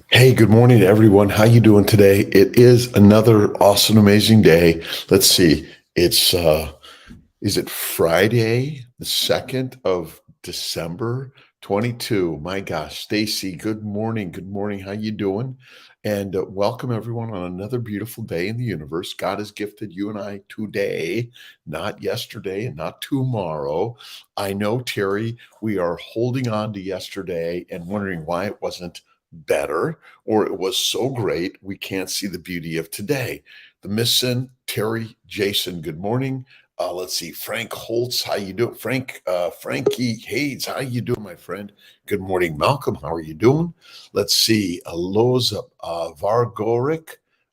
Hey, good morning to everyone. How you doing today? It is another awesome, amazing day. Let's see. It's is it Friday, the 2nd of December, 22? My gosh, Stacy, good morning. Good morning. How you doing? And welcome everyone on another beautiful day in the universe. God has gifted you and I today, not yesterday and not tomorrow. I know, Terry, we are holding on to yesterday and wondering why it wasn't better or it was so great we can't see the beauty of today. The Missin, Terry, Jason, good morning. Let's see, Frank Holtz, how you doing? Frankie Hayes, how you doing, my friend? Good morning, Malcolm. How are you doing? Let's see, Loza Vargoric.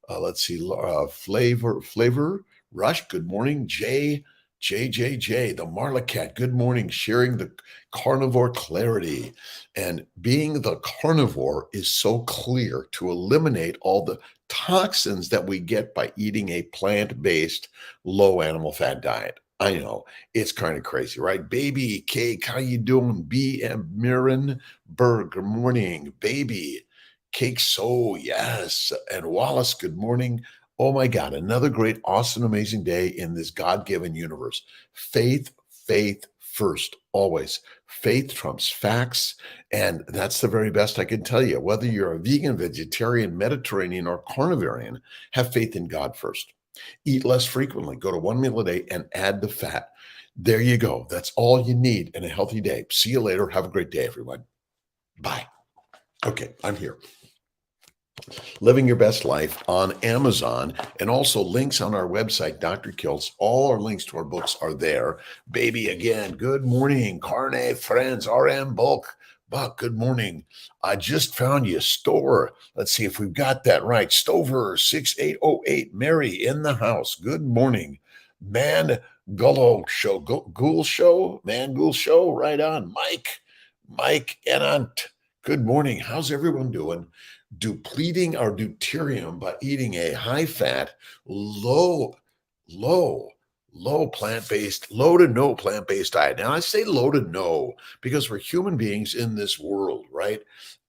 Let's see, Flavor Rush. Good morning, JJJ, the Marla Cat. Good morning, sharing the carnivore clarity. And being the carnivore is so clear to eliminate all the toxins that we get by eating a plant-based low animal fat diet. I know it's kind of crazy, right? Baby Cake, how you doing? BM Mirren Berg, good morning. Baby Cake, so yes. And Wallace, good morning. Oh my God, another great, awesome, amazing day in this God-given universe. Faith, faith first, always. Faith trumps facts. And that's the very best I can tell you. Whether you're a vegan, vegetarian, Mediterranean, or carnivorian, have faith in God first. Eat less frequently. Go to one meal a day and add the fat. There you go. That's all you need in a healthy day. See you later. Have a great day, everyone. Bye. Okay, I'm here. Living Your Best Life on Amazon, and also links on our website, Dr. Kiltz. All our links to our books are there. Baby, again, good morning. Carne Friends, RM Bulk. Buck, good morning. I just found you a store. Let's see if we've got that right. Stover 6808, Mary in the house. Good morning. Man Gullo Show, Ghoul Show, Man Ghoul Show, right on. Mike Enant. Good morning. How's everyone doing? Depleting our deuterium by eating a high-fat, low plant-based, low to no plant-based diet. Now, I say low to no because we're human beings in this world, right?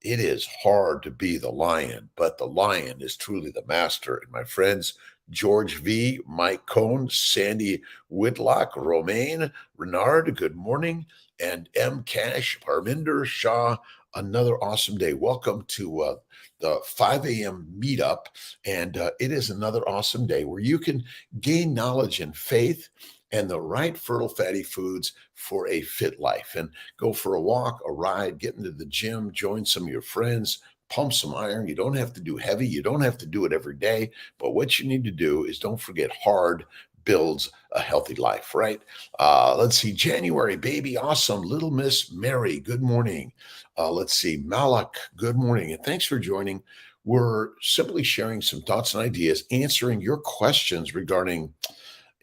It is hard to be the lion, but the lion is truly the master. And my friends, George V., Mike Cohn, Sandy Whitlock, Romaine, Renard, good morning, and M. Cash, Parminder Shah, another awesome day. Welcome to the 5 a.m. meetup. And it is another awesome day where you can gain knowledge and faith and the right fertile fatty foods for a fit life. And go for a walk, a ride, get into the gym, join some of your friends, pump some iron. You don't have to do heavy. You don't have to do it every day. But what you need to do is don't forget hard builds a healthy life, right? Let's see, January, baby, awesome. Little Miss Mary, good morning. Let's see, Malak, good morning. And thanks for joining. We're simply sharing some thoughts and ideas, answering your questions regarding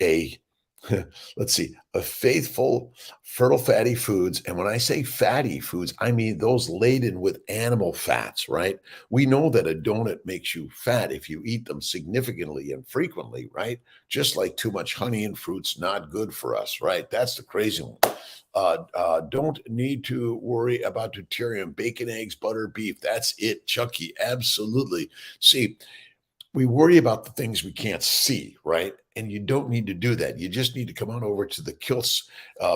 a let's see, a faithful, fertile fatty foods. And when I say fatty foods, I mean those laden with animal fats, right? We know that a donut makes you fat if you eat them significantly and frequently, right? Just like too much honey and fruit's not good for us, right? That's the crazy one. Don't need to worry about deuterium, bacon, eggs, butter, beef. That's it, Chucky. Absolutely. See, we worry about the things we can't see, right? And you don't need to do that. You just need to come on over to the Kiltz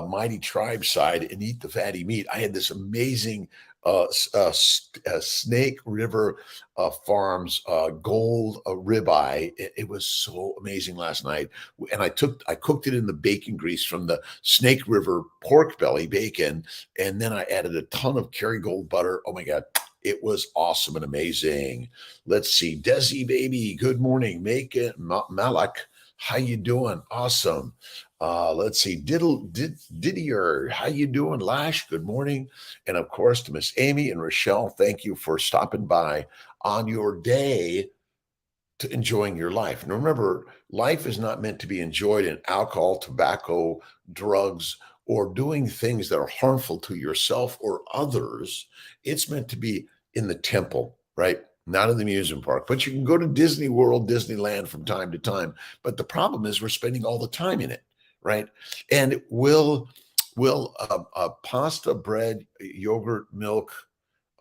Mighty Tribe side and eat the fatty meat. I had this amazing Snake River Farms gold ribeye. It was so amazing last night, and I cooked it in the bacon grease from the Snake River pork belly bacon, and then I added a ton of Kerrygold butter. Oh my God. It was awesome and amazing. Let's see. Desi, baby, good morning. Malak, how you doing? Awesome. Let's see. Didier, how you doing? Lash, good morning. And of course, to Miss Amy and Rochelle, thank you for stopping by on your day to enjoying your life. And remember, life is not meant to be enjoyed in alcohol, tobacco, drugs, or doing things that are harmful to yourself or others. It's meant to be in the temple, right? Not in the amusement park. But you can go to Disney World, Disneyland from time to time. But the problem is we're spending all the time in it, right? And will pasta, bread, yogurt, milk,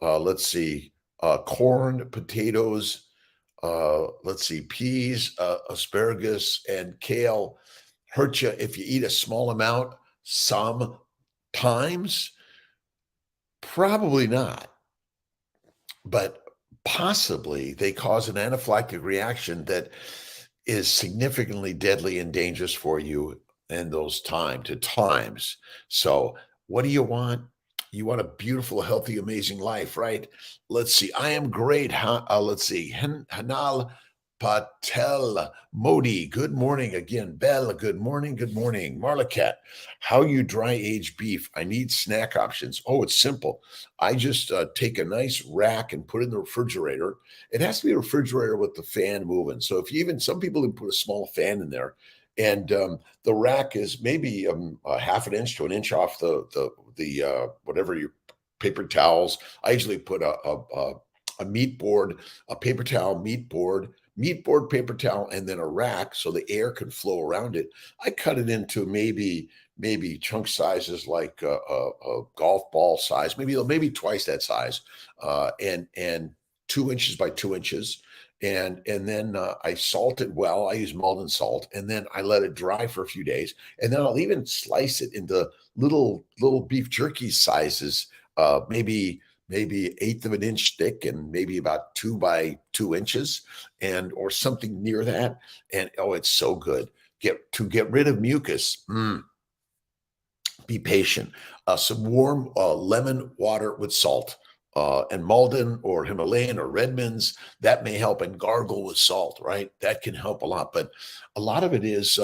let's see, corn, potatoes, let's see, peas, asparagus, and kale hurt you if you eat a small amount? Sometimes, probably not, but possibly they cause an anaphylactic reaction that is significantly deadly and dangerous for you in those time to times. So, what do you want? You want a beautiful, healthy, amazing life, right? Let's see. I am great. Let's see. Hanal Patel Modi. Good morning again. Bella. Good morning. Good morning. Marlacat. How you dry age beef? I need snack options. Oh, it's simple. I just take a nice rack and put it in the refrigerator. It has to be a refrigerator with the fan moving. So if you even some people can put a small fan in there, and the rack is maybe a half an inch to an inch off the whatever your paper towels. I usually put a meat board, a paper towel, meat board, paper towel, and then a rack so the air can flow around it. I cut it into maybe chunk sizes like a golf ball size, maybe twice that size, and 2 inches by 2 inches, and then I salt it well. I use Malden salt, and then I let it dry for a few days, and then I'll even slice it into little beef jerky sizes, maybe eighth of an inch thick and maybe about 2 by 2 inches, and or something near that. And oh, it's so good. Get rid of mucus. Be patient. Some warm lemon water with salt, and Malden or Himalayan or Redmond's, that may help, and gargle with salt, right? That can help a lot. But a lot of it is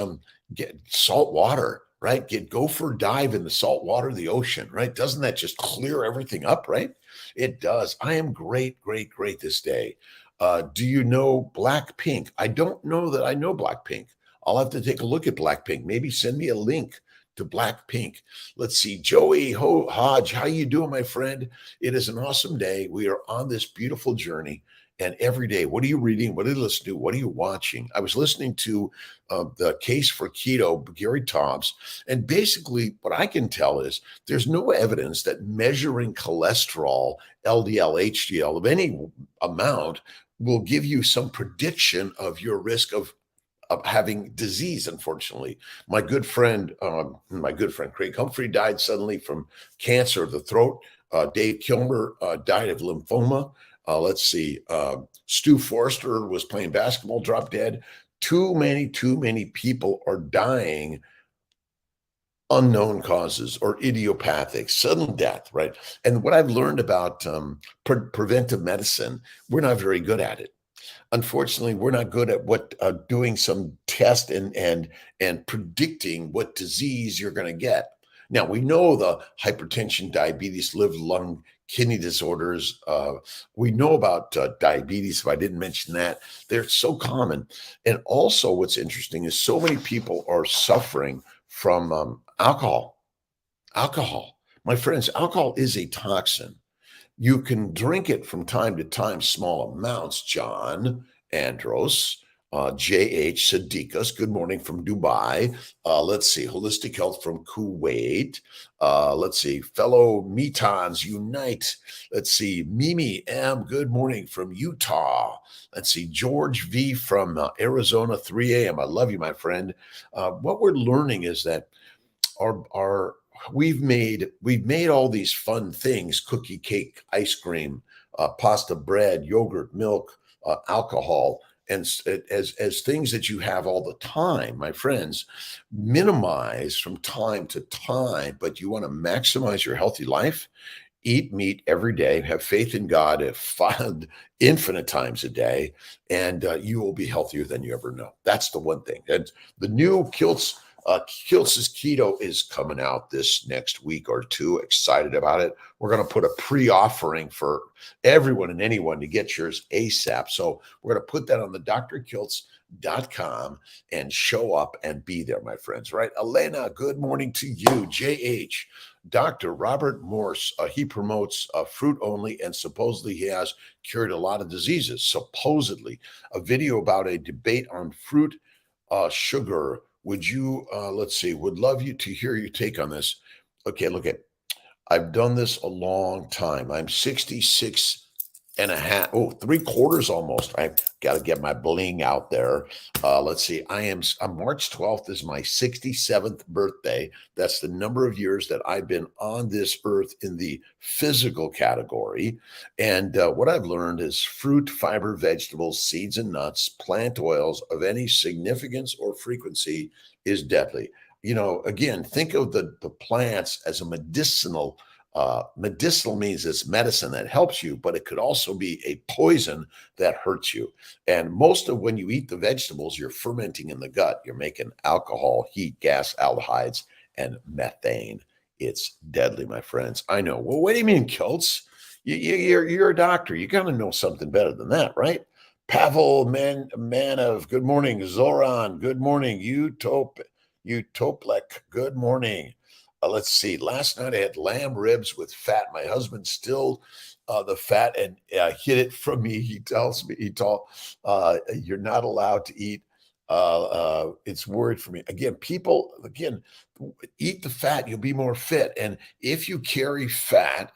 get salt water, right? Go for a dive in the salt water of the ocean, right? Doesn't that just clear everything up, right? It does. I am great, great, great this day. Do you know Blackpink? I don't know that I know Blackpink. I'll have to take a look at Blackpink. Maybe send me a link to Blackpink. Let's see, Joey Hodge, how you doing, my friend? It is an awesome day. We are on this beautiful journey, and every day, what are you reading? What are you listening to? What are you watching? I was listening to the Case for Keto, Gary Taubes, and basically, what I can tell is there's no evidence that measuring cholesterol, LDL, HDL of any amount will give you some prediction of your risk of having disease. Unfortunately, my good friend Craig Humphrey died suddenly from cancer of the throat. Dave Kilmer died of lymphoma. Let's see. Stu Forster was playing basketball, dropped dead. Too many people are dying unknown causes or idiopathic sudden death, right? And what I've learned about preventive medicine, we're not very good at it. Unfortunately, we're not good at what doing some test and predicting what disease you're going to get. Now we know the hypertension, diabetes, liver, lung, kidney disorders. We know about diabetes. If I didn't mention that, they're so common. And also, what's interesting is so many people are suffering from alcohol. Alcohol, my friends, alcohol is a toxin. You can drink it from time to time, small amounts. John Andros, J.H. Sadiqas, good morning from Dubai. Let's see, Holistic Health from Kuwait. Let's see, fellow Metons Unite. Let's see, Mimi M, good morning from Utah. Let's see, George V from Arizona, 3 a.m. I love you, my friend. What we're learning is that our we've made all these fun things: cookie, cake, ice cream, pasta, bread, yogurt, milk, alcohol, and as things that you have all the time. My friends, minimize from time to time, but you want to maximize your healthy life. Eat meat every day, have faith in God, infinite times a day, and you will be healthier than you ever know. That's the one thing. And the new Kiltz's Keto is coming out this next week or two. Excited about it. We're going to put a pre-offering for everyone and anyone to get yours ASAP. So we're going to put that on the drkiltz.com and show up and be there, my friends. Right? Elena, good morning to you. JH, Dr. Robert Morse, he promotes fruit only, and supposedly he has cured a lot of diseases. Supposedly, a video about a debate on fruit sugar would you, let's see, would love you to hear your take on this. Okay, look at, I've done this a long time. I'm 66 and a half, oh, 3/4 almost. I've got to get my bling out there. Let's see. I'm March 12th is my 67th birthday. That's the number of years that I've been on this earth in the physical category. And what I've learned is fruit, fiber, vegetables, seeds, and nuts, plant oils of any significance or frequency is deadly. Again, think of the plants as a medicinal means it's medicine that helps you, but it could also be a poison that hurts you. And most of when you eat the vegetables, you're fermenting in the gut. You're making alcohol, heat, gas, aldehydes, and methane. It's deadly, my friends. I know. Well, what do you mean, Kiltz? You're a doctor. You got to know something better than that, right? Pavel Manov, good morning. Zoran, good morning. Utoplek, good morning. Let's see. Last night I had lamb ribs with fat. My husband still the fat and hid it from me. He tells me, you're not allowed to eat. It's worried for me. Again, eat the fat. You'll be more fit. And if you carry fat,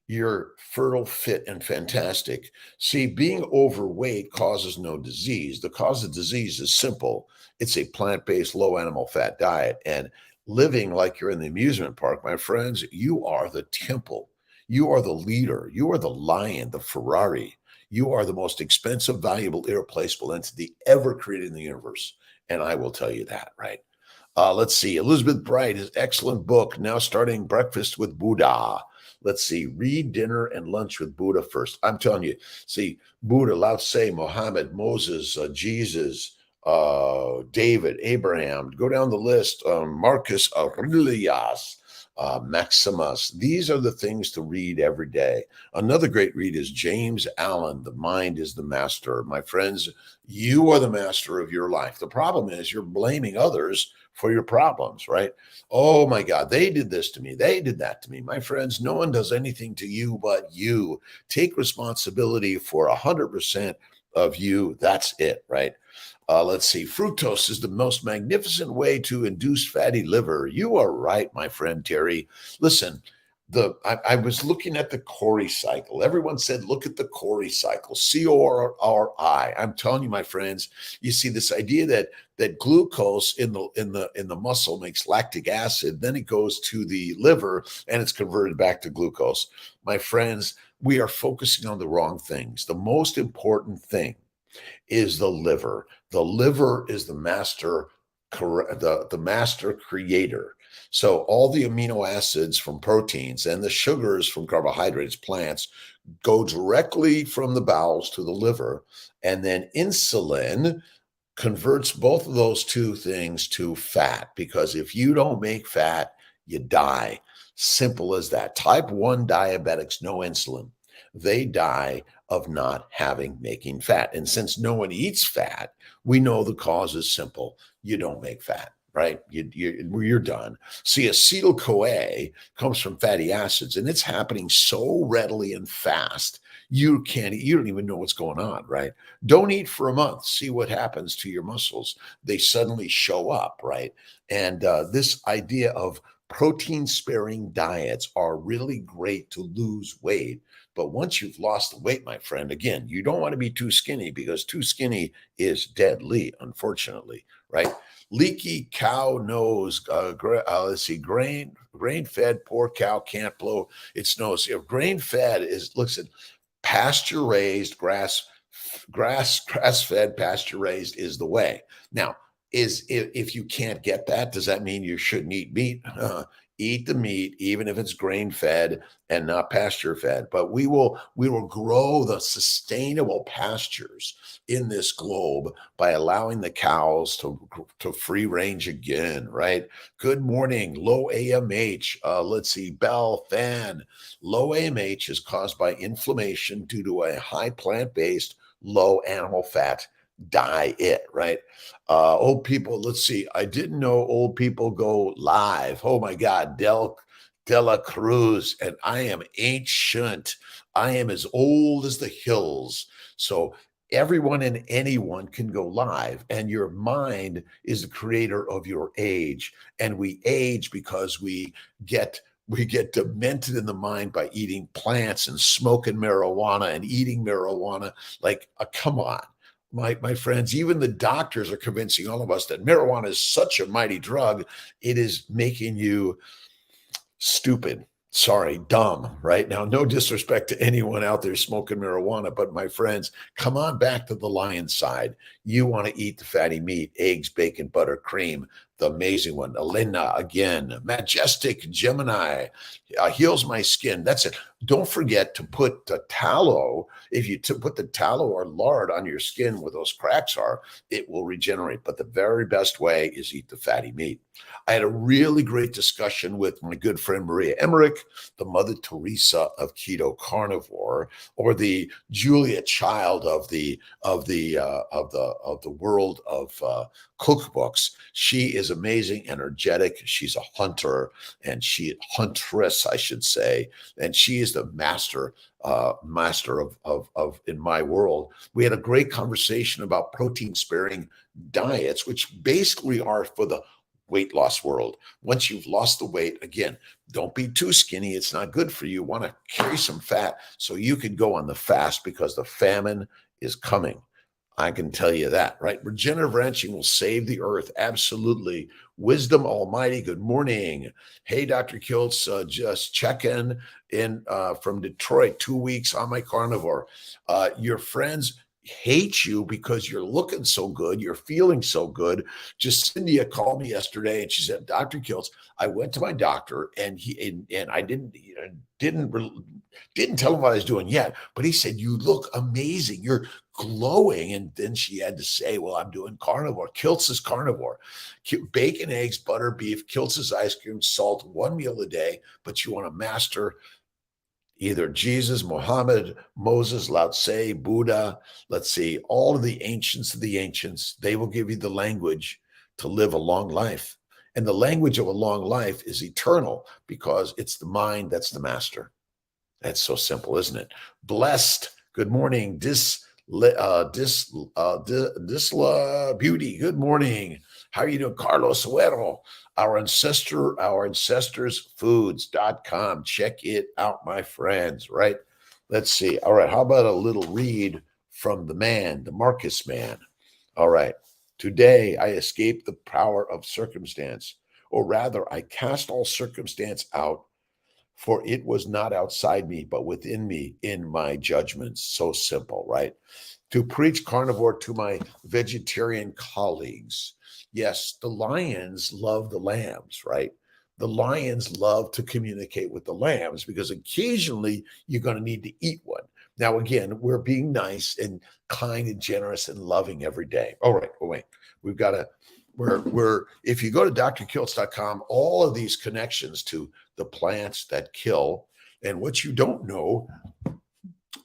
you're fertile, fit, and fantastic. See, being overweight causes no disease. The cause of disease is simple. It's a plant-based, low animal fat diet. And living like you're in the amusement park, my friends, you are the temple. You are the leader. You are the lion, the Ferrari. You are the most expensive, valuable, irreplaceable entity ever created in the universe. And I will tell you that, right? Let's see. Elizabeth Bright, his excellent book, Now Starting Breakfast with Buddha. Let's see. Read dinner and lunch with Buddha first. I'm telling you, see, Buddha, Lao Tse, Mohammed, Moses, Jesus, David, Abraham, go down the list, Marcus Aurelius, Maximus. These are the things to read every day. Another great read is James Allen, The Mind is the Master. My friends, you are the master of your life. The problem is you're blaming others for your problems, right? Oh my God, they did this to me. They did that to me. My friends, no one does anything to you but you. Take responsibility for 100% of you. That's it, right? Let's see. Fructose is the most magnificent way to induce fatty liver. You are right, my friend Terry. Listen, I was looking at the Cori cycle. Everyone said, look at the Cori cycle, CORI. I'm telling you, my friends, you see this idea that glucose in the muscle makes lactic acid, then it goes to the liver and it's converted back to glucose. My friends, we are focusing on the wrong things. The most important thing is the liver. The liver is the master, the master creator. So all the amino acids from proteins and the sugars from carbohydrates, plants, go directly from the bowels to the liver, and then insulin converts both of those two things to fat, because if you don't make fat, you die. Simple as that. Type 1 diabetics, no insulin. They die of not making fat. And since no one eats fat, we know the cause is simple. You don't make fat, right? You're done. See, acetyl-CoA comes from fatty acids, and it's happening so readily and fast, you don't even know what's going on, right? Don't eat for a month. See what happens to your muscles. They suddenly show up, right? And this idea of protein-sparing diets are really great to lose weight. But once you've lost the weight, my friend, again, you don't want to be too skinny, because too skinny is deadly, unfortunately, right? Leaky cow nose. Let's see, grain-fed poor cow can't blow its nose. If grain-fed is, listen, pasture-raised, grass-fed, pasture-raised is the way. Now, if you can't get that, does that mean you shouldn't eat meat? Eat the meat, even if it's grain-fed and not pasture-fed. But we will grow the sustainable pastures in this globe by allowing the cows to free range again, right? Good morning, low AMH. Let's see, Bell Fan. Low AMH is caused by inflammation due to a high plant-based, low animal fat diet, right? Old people, let's see. I didn't know old people go live. Oh my God, Dela Cruz, and I am ancient. I am as old as the hills. So everyone and anyone can go live, and your mind is the creator of your age. And we age because we get demented in the mind by eating plants and smoking marijuana and eating marijuana. Like, come on, my friends. Even the doctors are convincing all of us that marijuana is such a mighty drug. It is making you stupid. Sorry, dumb, right? Now, no disrespect to anyone out there smoking marijuana, but my friends, come on back to the lion side. You want to eat the fatty meat, eggs, bacon, butter, cream, the amazing one. Elena, again, majestic Gemini, heals my skin. That's it. Don't forget to put the tallow. If you put the tallow or lard on your skin where those cracks are, it will regenerate. But the very best way is eat the fatty meat. I had a really great discussion with my good friend Maria Emmerich, the Mother Teresa of keto carnivore, or the Julia Child of the world of cookbooks. She is amazing, energetic. She's a huntress, I should say, and she is the master of in my world. We had a great conversation about protein sparing diets, which basically are for the weight loss world. Once you've lost the weight, again, don't be too skinny. It's not good for you. Want to carry some fat so you can go on the fast, because the famine is coming. I can tell you that, right? Regenerative ranching will save the earth. Absolutely. Wisdom Almighty, good morning. Hey, Dr. Kiltz, just check in from Detroit, 2 weeks on my carnivore. Your friends hate you because you're looking so good, you're feeling so good. Just Cynthia called me yesterday and she said, Dr. Kiltz, I went to my doctor and I didn't tell him what I was doing yet, but he said, you look amazing. You're glowing. And then she had to say, well, I'm doing carnivore. Kiltz is carnivore. Bacon, eggs, butter, beef, Kiltz is ice cream, salt, one meal a day, but you want to master either Jesus, Muhammad, Moses, Lao Tse, Buddha. Let's see, all of the ancients, they will give you the language to live a long life. And the language of a long life is eternal, because it's the mind that's the master. That's so simple, isn't it? Blessed, good morning. Disla Beauty, good morning. How are you doing? Carlos Huero, our ancestors foods.com. Check it out, my friends, right? Let's see. All right. How about a little read from the man, the Marcus man? All right. Today I escaped the power of circumstance, or rather, I cast all circumstance out, for it was not outside me, but within me in my judgments. So simple, right? To preach carnivore to my vegetarian colleagues. Yes, the lions love the lambs, right? The lions love to communicate with the lambs, because occasionally you're going to need to eat one. Now, again, we're being nice and kind and generous and loving every day. All right. Oh, wait. We've got to, if you go to drkiltz.com, all of these connections to the plants that kill, and what you don't know,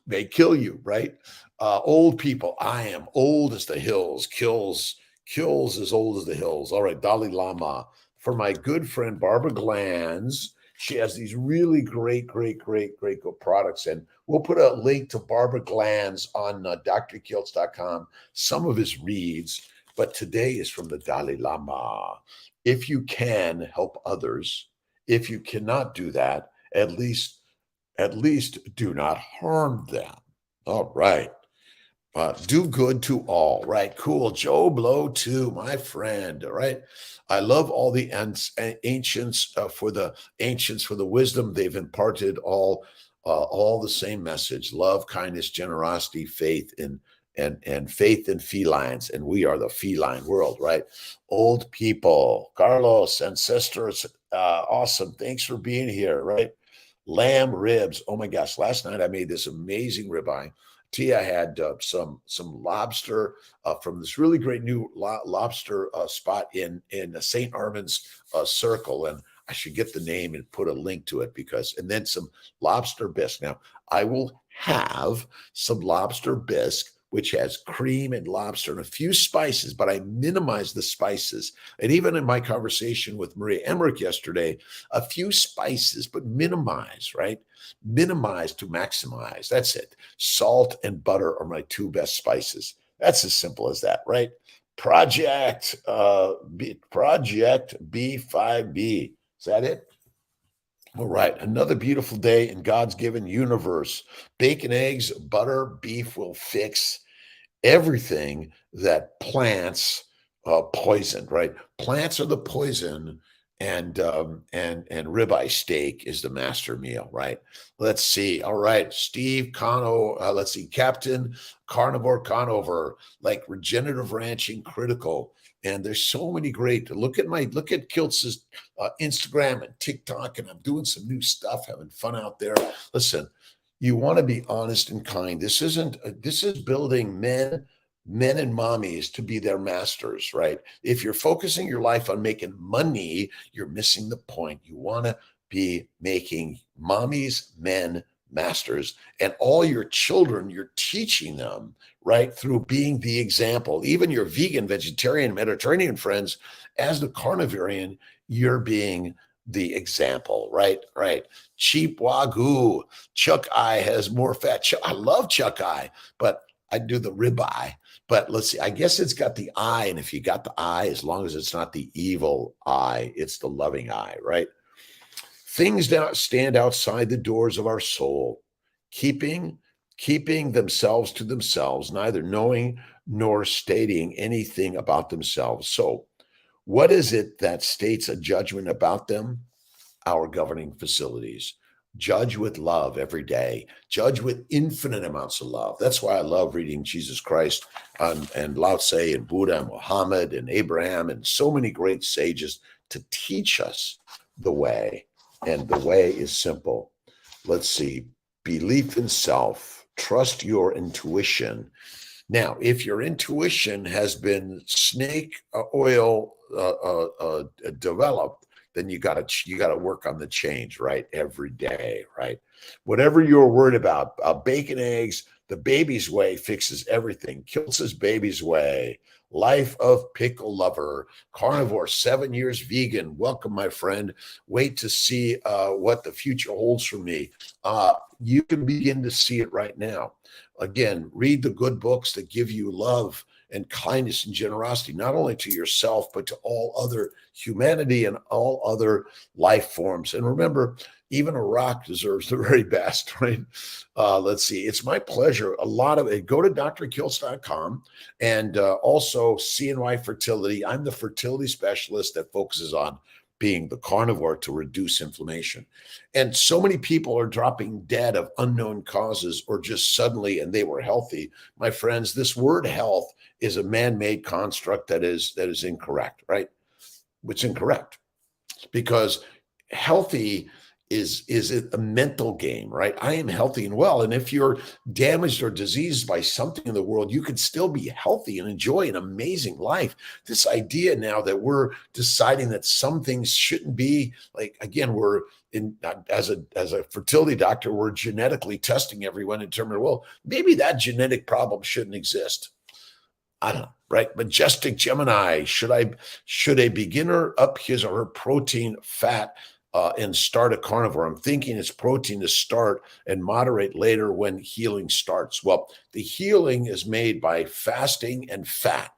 they kill you, right? Old people, I am old as the hills, kills as old as the hills. All right, Dalai Lama. For my good friend Barbara Glanz, she has these really great good products. And we'll put a link to Barbara Glanz on drkiltz.com, some of his reads. But today is from the Dalai Lama. If you can help others, if you cannot do that, at least do not harm them. All right. Do good to all, right? Cool. Joe Blow too, my friend. All right. I love all the ancients for the wisdom they've imparted. All the same message: love, kindness, generosity, faith and faith in felines. And we are the feline world, right? Old people, Carlos, ancestors, awesome. Thanks for being here, right? Lamb ribs. Oh my gosh! Last night I made this amazing ribeye. Tia had some lobster from this really great new lobster spot in St. Armand's Circle, and I should get the name and put a link to it, and then some lobster bisque. Now I will have some lobster bisque which has cream and lobster and a few spices, but I minimize the spices. And even in my conversation with Maria Emmerich yesterday, a few spices, but minimize, right? Minimize to maximize. That's it. Salt and butter are my two best spices. That's as simple as that, right? Project B5B. Is that it? All right, another beautiful day in God's given universe. Bacon, eggs, butter, beef will fix everything that plants poison, right? Plants are the poison, and ribeye steak is the master meal, right? Let's see. All right, Steve Cano. Let's see, Captain Carnivore Conover, like regenerative ranching critical. And there's so many great. Look at Kiltz's Instagram and TikTok, and I'm doing some new stuff, having fun out there. Listen, you want to be honest and kind. This is building men and mommies to be their masters, right? If you're focusing your life on making money, you're missing the point. You want to be making mommies, men, masters, and all your children, you're teaching them, right, through being the example. Even your vegan, vegetarian, Mediterranean friends, as the carnivorian, you're being the example, right? Right. Cheap Wagyu. Chuck eye has more fat. I love chuck eye, but I do the rib eye. But let's see, I guess it's got the eye. And if you got the eye, as long as it's not the evil eye, it's the loving eye, right? Things that stand outside the doors of our soul, keeping themselves to themselves, neither knowing nor stating anything about themselves. So what is it that states a judgment about them? Our governing facilities. Judge with love every day. Judge with infinite amounts of love. That's why I love reading Jesus Christ and Lao Tse and Buddha and Muhammad and Abraham and so many great sages to teach us the way. And the way is simple. Let's see. Belief in self. Trust your intuition. Now, if your intuition has been snake oil developed, then you got to work on the change, right? Every day, right? Whatever you're worried about, bacon, eggs, the baby's way fixes everything. Kiltz's baby's way. Life of pickle lover, carnivore, 7 years vegan. Welcome, my friend. Wait to see what the future holds for me. You can begin to see it right now. Again, read the good books that give you love and kindness and generosity, not only to yourself, but to all other humanity and all other life forms. And remember, even a rock deserves the very best, right? Let's see. It's my pleasure. A lot of it. Go to drkiltz.com and also CNY Fertility. I'm the fertility specialist that focuses on being the carnivore to reduce inflammation. And so many people are dropping dead of unknown causes or just suddenly, and they were healthy. My friends, this word health is a man-made construct that is incorrect, right? It's incorrect because healthy is a mental game, right? I am healthy and well. And if you're damaged or diseased by something in the world, you can still be healthy and enjoy an amazing life. This idea now that we're deciding that some things shouldn't be, like, again, we're in as a fertility doctor, we're genetically testing everyone and determining, well, maybe that genetic problem shouldn't exist. I don't know, right? Majestic Gemini, should a beginner up his or her protein, fat, and start a carnivore? I'm thinking it's protein to start and moderate later when healing starts. Well, the healing is made by fasting and fat.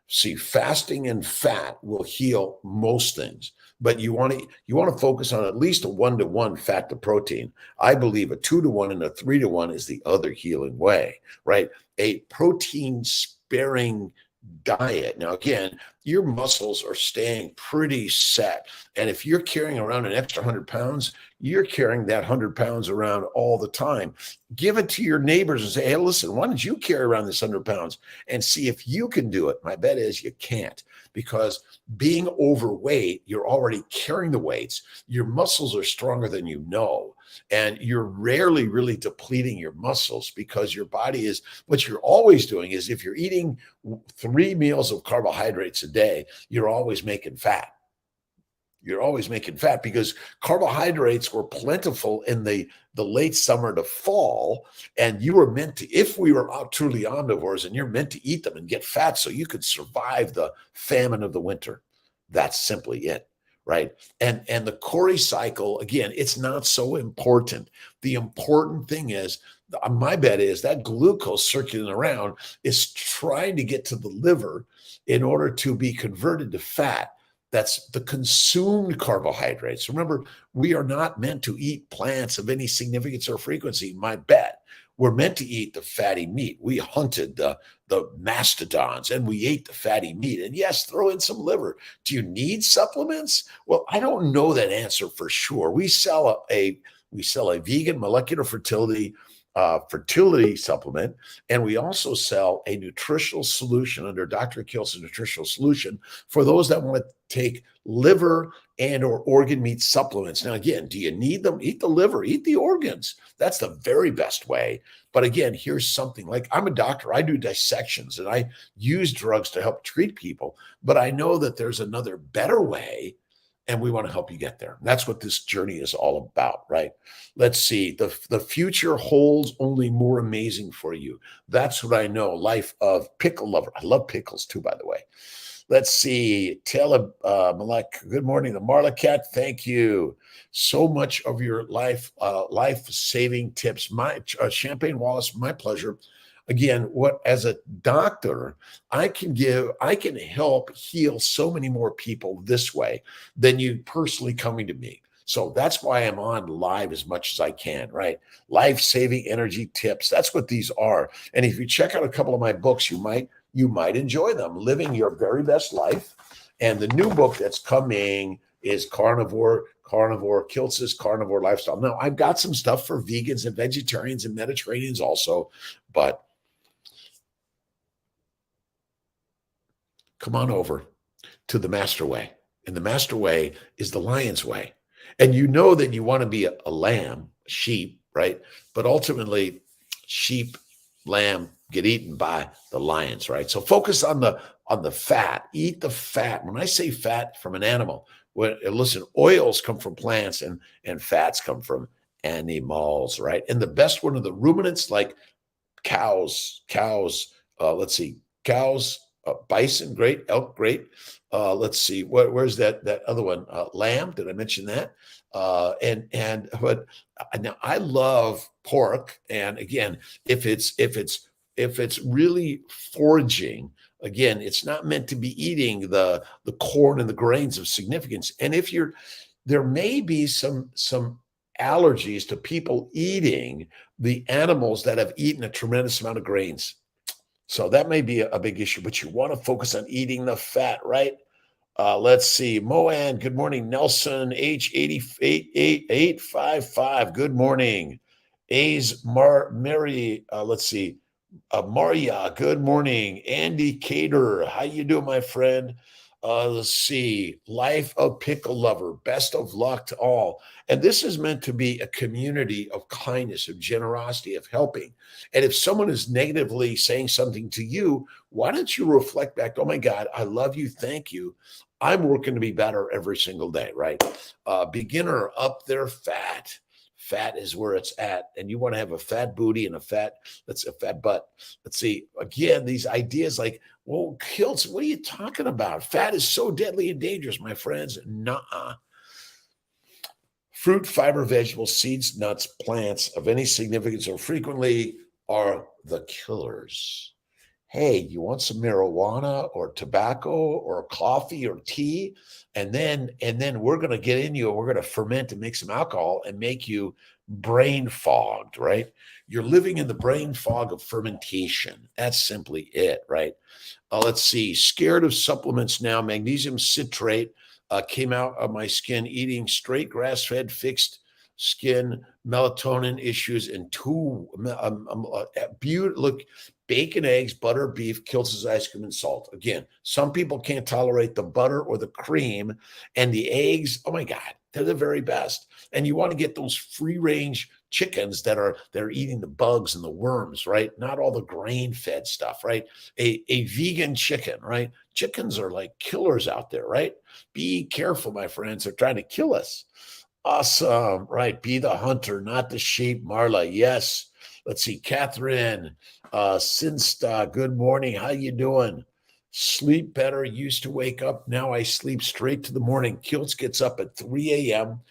See, fasting and fat will heal most things, but you want to focus on at least a 1-to-1 fat to protein. I believe a 2-to-1 and a 3-to-1 is the other healing way, right? A protein sparing diet. Now, again, your muscles are staying pretty set. And if you're carrying around an extra 100 pounds, you're carrying that 100 pounds around all the time. Give it to your neighbors and say, hey, listen, why don't you carry around this 100 pounds and see if you can do it? My bet is you can't, because being overweight, you're already carrying the weights. Your muscles are stronger than you know. And you're rarely really depleting your muscles, because your body is, what you're always doing is, if you're eating 3 meals of carbohydrates a day, you're always making fat. You're always making fat because carbohydrates were plentiful in the late summer to fall. And you were meant to, if we were truly omnivores, and you're meant to eat them and get fat so you could survive the famine of the winter. That's simply it. Right. And the Cori cycle, again, it's not so important. The important thing is, my bet is that glucose circulating around is trying to get to the liver in order to be converted to fat. That's the consumed carbohydrates. Remember, we are not meant to eat plants of any significance or frequency, my bet. We're meant to eat the fatty meat. We hunted the mastodons and we ate the fatty meat. And yes, throw in some liver. Do you need supplements? Well, I don't know that answer for sure. We sell a vegan molecular fertility supplement, and we also sell a nutritional solution under Dr.Kiltz nutritional solution for those that want to take liver and or organ meat supplements. Now, again, do you need them? Eat the liver, eat the organs. That's the very best way. But again, here's something like, I'm a doctor. I do dissections and I use drugs to help treat people, but I know that there's another better way, and we want to help you get there. That's what this journey is all about, right? Let's see. The future holds only more amazing for you. That's what I know. Life of pickle lover. I love pickles too, by the way. Let's see. Taylor Malek, good morning. The Marla Cat, thank you so much of your life-saving tips. My Champagne Wallace, my pleasure. Again, what as a doctor, I can help heal so many more people this way than you personally coming to me. So that's why I'm on live as much as I can, right? Life-saving energy tips. That's what these are. And if you check out a couple of my books, you might enjoy them. Living Your Very Best Life. And the new book that's coming is Carnivore, Kiltz's Carnivore Lifestyle. Now, I've got some stuff for vegans and vegetarians and Mediterraneans also, but come on over to the Master Way. And the Master Way is the lion's way. And you know that you want to be a lamb, sheep, right? But ultimately, sheep, lamb get eaten by the lions, right? So focus on the fat. Eat the fat. When I say fat from an animal, listen, oils come from plants and fats come from animals, right? And the best one of the ruminants, like cows, bison, great, elk, great. Let's see, where's that other one? Lamb. Did I mention that? But now I love pork. And again, if it's really foraging, again, it's not meant to be eating the corn and the grains of significance. And there may be some allergies to people eating the animals that have eaten a tremendous amount of grains. So that may be a big issue, but you want to focus on eating the fat, right? Let's see. Moan, good morning. Nelson, age 855. Good morning. Mary, let's see. Maria, good morning. Andy Cater, how you doing, my friend? Let's see. Life of Pickle Lover. Best of luck to all. And this is meant to be a community of kindness, of generosity, of helping. And if someone is negatively saying something to you, why don't you reflect back? Oh my God, I love you. Thank you. I'm working to be better every single day, right? Beginner up their fat. Fat is where it's at. And you want to have a fat booty and a fat butt. Let's see. Again, these ideas like, well, Kiltz, what are you talking about? Fat is so deadly and dangerous, my friends. Nuh-uh. Fruit, fiber, vegetables, seeds, nuts, plants of any significance or frequently are the killers. Hey, you want some marijuana or tobacco or coffee or tea? And then we're going to get in you and we're going to ferment and make some alcohol and make you brain fogged, right? You're living in the brain fog of fermentation. That's simply it, right? Let's see. Scared of supplements now. Magnesium citrate came out of my skin eating straight grass-fed fixed skin, melatonin issues, and look, bacon, eggs, butter, beef, Kiltz's ice cream, and salt. Again, some people can't tolerate the butter or the cream and the eggs. Oh my God. They're the very best. And you want to get those free range chickens that are eating the bugs and the worms, right? Not all the grain fed stuff, right? A vegan chicken, right? Chickens are like killers out there, right? Be careful, my friends. They're trying to kill us. Awesome. Right. Be the hunter, not the sheep. Marla. Yes. Let's see. Catherine, Sinsta. Good morning. How you doing? Sleep better. Used to wake up. Now I sleep straight to the morning. Kiltz gets up at 3 a.m.,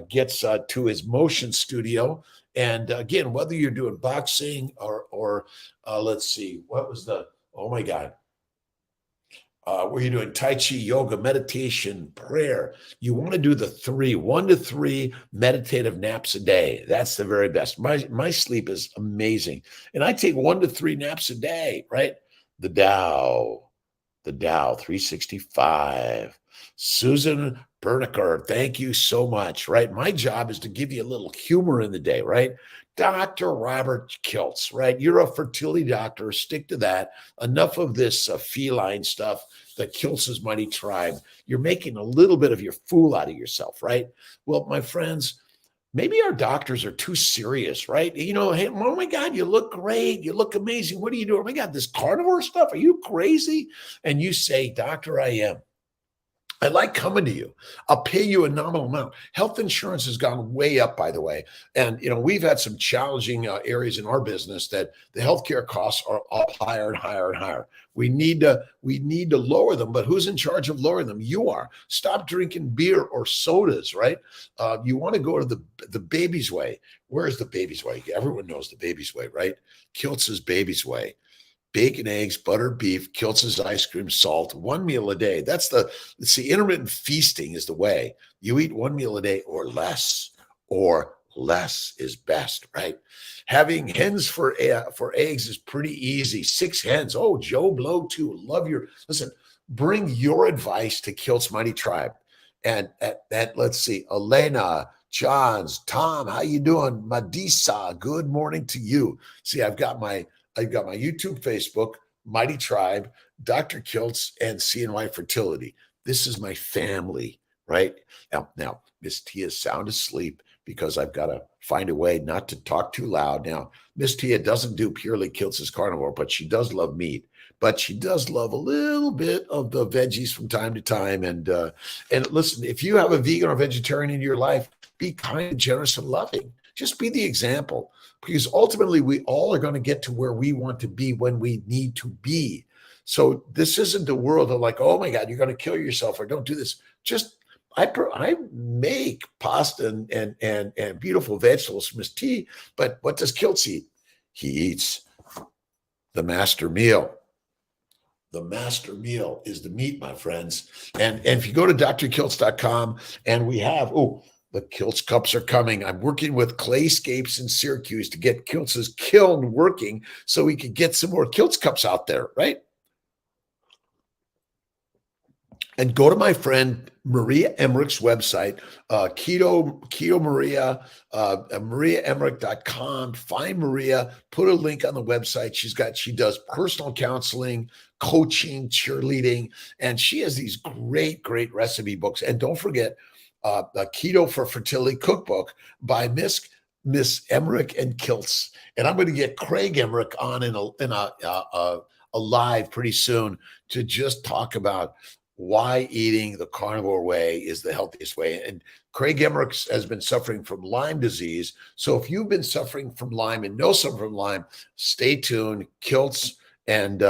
gets to his motion studio. And again, whether you're doing boxing or let's see, what was oh my God, where you're doing Tai Chi, yoga, meditation, prayer. You want to do the 1 to 3 meditative naps a day. That's the very best. My sleep is amazing. And I take 1 to 3 naps a day, right? The Dow 365. Susan Bernicker, thank you so much, right? My job is to give you a little humor in the day, right? Dr. Robert Kiltz, right? You're a fertility doctor. Stick to that. Enough of this feline stuff, the Kiltz's Mighty Tribe. You're making a little bit of your fool out of yourself, right? Well, my friends, maybe our doctors are too serious, right? You know, hey, oh my God, you look great. You look amazing. What are you doing? Oh my God, this carnivore stuff. Are you crazy? And you say, Doctor, I am. I like coming to you. I'll pay you a nominal amount. Health insurance has gone way up, by the way. And, you know, we've had some challenging areas in our business that the healthcare costs are up higher and higher and higher. We need to lower them, but who's in charge of lowering them? You are. Stop drinking beer or sodas, right? You want to go to the baby's way. Where is the baby's way? Everyone knows the baby's way, right? Kiltz's baby's way. Bacon, eggs, butter, beef, Kiltz's ice cream, salt, 1 meal a day. Let's see, intermittent feasting is the way. You eat 1 meal a day or less is best, right? Having hens for eggs is pretty easy. 6 hens. Oh, Joe Blow too. Listen, bring your advice to Kiltz Mighty Tribe. And let's see, Elena, Johns, Tom, how you doing? Madisa, good morning to you. See, I've got my YouTube, Facebook, Mighty Tribe, Dr. Kiltz, and CNY Fertility. This is my family, right? Now Miss Tia is sound asleep because I've got to find a way not to talk too loud. Now, Miss Tia doesn't do purely Kiltz's carnivore, but she does love meat. But she does love a little bit of the veggies from time to time. And listen, if you have a vegan or vegetarian in your life, be kind, generous, and loving. Just be the example. Because ultimately, we all are going to get to where we want to be when we need to be. So this isn't a world of like, oh my God, you're going to kill yourself or don't do this. Just I make pasta and beautiful vegetables from his tea. But what does Kiltz eat? He eats the master meal. The master meal is the meat, my friends. And if you go to drkiltz.com and we have, the Kiltz cups are coming. I'm working with Clayscapes in Syracuse to get Kiltz's kiln working so we can get some more Kiltz cups out there, right? And go to my friend Maria Emmerich's website, Keto Maria, mariaemmerick.com. Find Maria, put a link on the website. She does personal counseling, coaching, cheerleading, and she has these great recipe books. And don't forget, the Keto for Fertility cookbook by Miss Emmerich and Kiltz. And I'm going to get Craig Emmerich on in a live pretty soon to just talk about why eating the carnivore way is the healthiest way. And Craig Emmerich has been suffering from Lyme disease. So if you've been suffering from Lyme and know something from Lyme, stay tuned. Kiltz and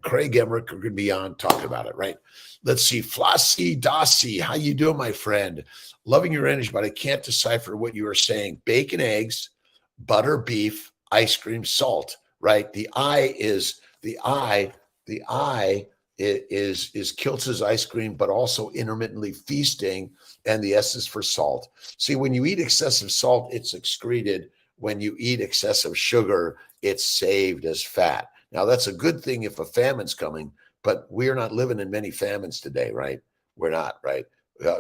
Craig Emmerich are going to be on talking about it, right? Let's see. Flossie Dossie, how you doing, my friend? Loving your energy, but I can't decipher what you are saying. Bacon, eggs, butter, beef, ice cream, salt, right? The I is Kiltz's ice cream, but also intermittently feasting, and the S is for salt. See, when you eat excessive salt, it's excreted. When you eat excessive sugar, it's saved as fat. Now, that's a good thing if a famine's coming, but we're not living in many famines today, right? We're not, right?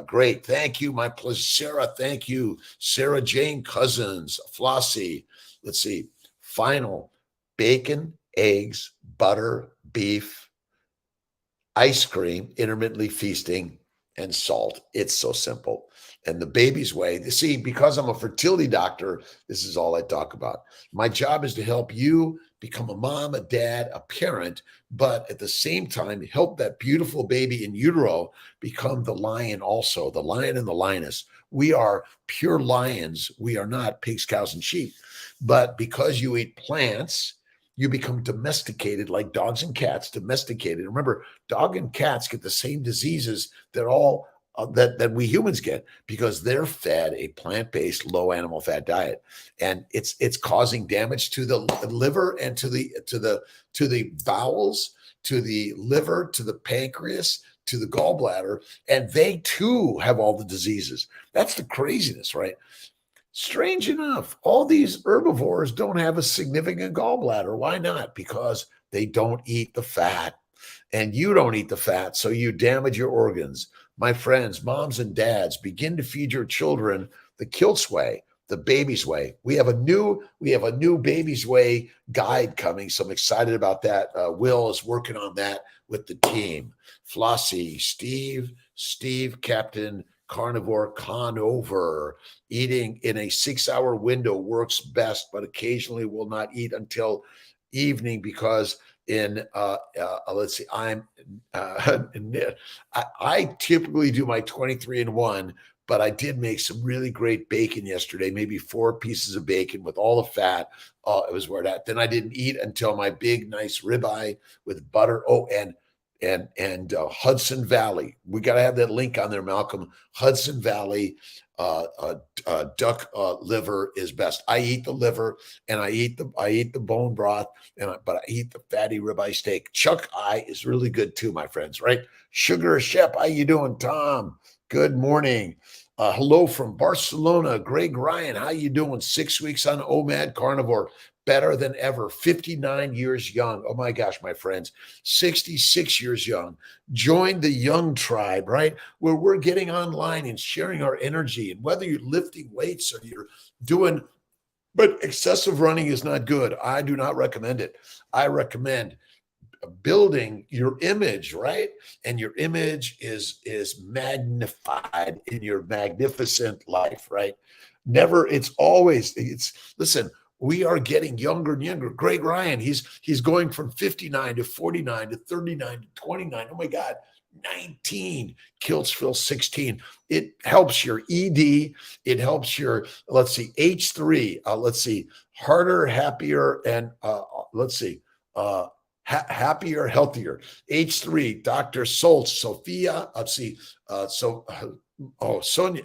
Great. Thank you, my pleasure. Sarah, thank you. Sarah Jane Cousins, Flossie. Let's see. Final, bacon, eggs, butter, beef, ice cream, intermittently feasting, and salt. It's so simple. and the baby's way. You see, because I'm a fertility doctor, this is all I talk about. My job is to help you become a mom, a dad, a parent, but at the same time, help that beautiful baby in utero become the lion also, the lion and the lioness. We are pure lions. We are not pigs, cows, and sheep. But because you eat plants, you become domesticated like dogs and cats, domesticated. Remember, dog and cats get the same diseases that all that we humans get because they're fed a plant-based, low animal fat diet, and it's causing damage to the liver and to the bowels, to the liver, to the pancreas, to the gallbladder, and they too have all the diseases. That's the craziness, right? Strange enough, all these herbivores don't have a significant gallbladder. Why not? Because they don't eat the fat, and you don't eat the fat, so you damage your organs. My friends, moms and dads, begin to feed your children the Kiltz way, the baby's way. We have a new baby's way guide coming, so I'm excited about that. Will is working on that with the team. Flossie, Steve, Captain Carnivore, Conover. Eating in a 6-hour window works best, but occasionally will not eat until evening because let's see, I typically do my 23-and-1, but I did make some really great bacon yesterday, maybe 4 pieces of bacon with all the fat. It was where that. Then I didn't eat until my big, nice ribeye with butter. Oh, and Hudson Valley. We got to have that link on there, Malcolm. Hudson Valley duck liver is best. I eat the liver and I eat the bone broth, but I eat the fatty ribeye steak. Chuck eye is really good too, my friends. Right? Sugar Shep, how you doing, Tom? Good morning. Hello from Barcelona, Greg Ryan. How you doing? 6 weeks on OMAD carnivore. Better than ever. 59 years young. Oh my gosh, my friends. 66 years young. Join the young tribe, right? Where we're getting online and sharing our energy. And whether you're lifting weights or you're doing, but excessive running is not good. I do not recommend it. I recommend building your image, right? And your image is magnified in your magnificent life, right? Listen, we are getting younger and younger. Greg Ryan, he's going from 59 to 49 to 39 to 29. Oh my God, 19. Kiltzville 16. It helps your ED. It helps your, let's see, H3. Let's see, harder, happier, and happier, healthier. H3, Dr. Soltz, Sophia. Let's see. Sonia.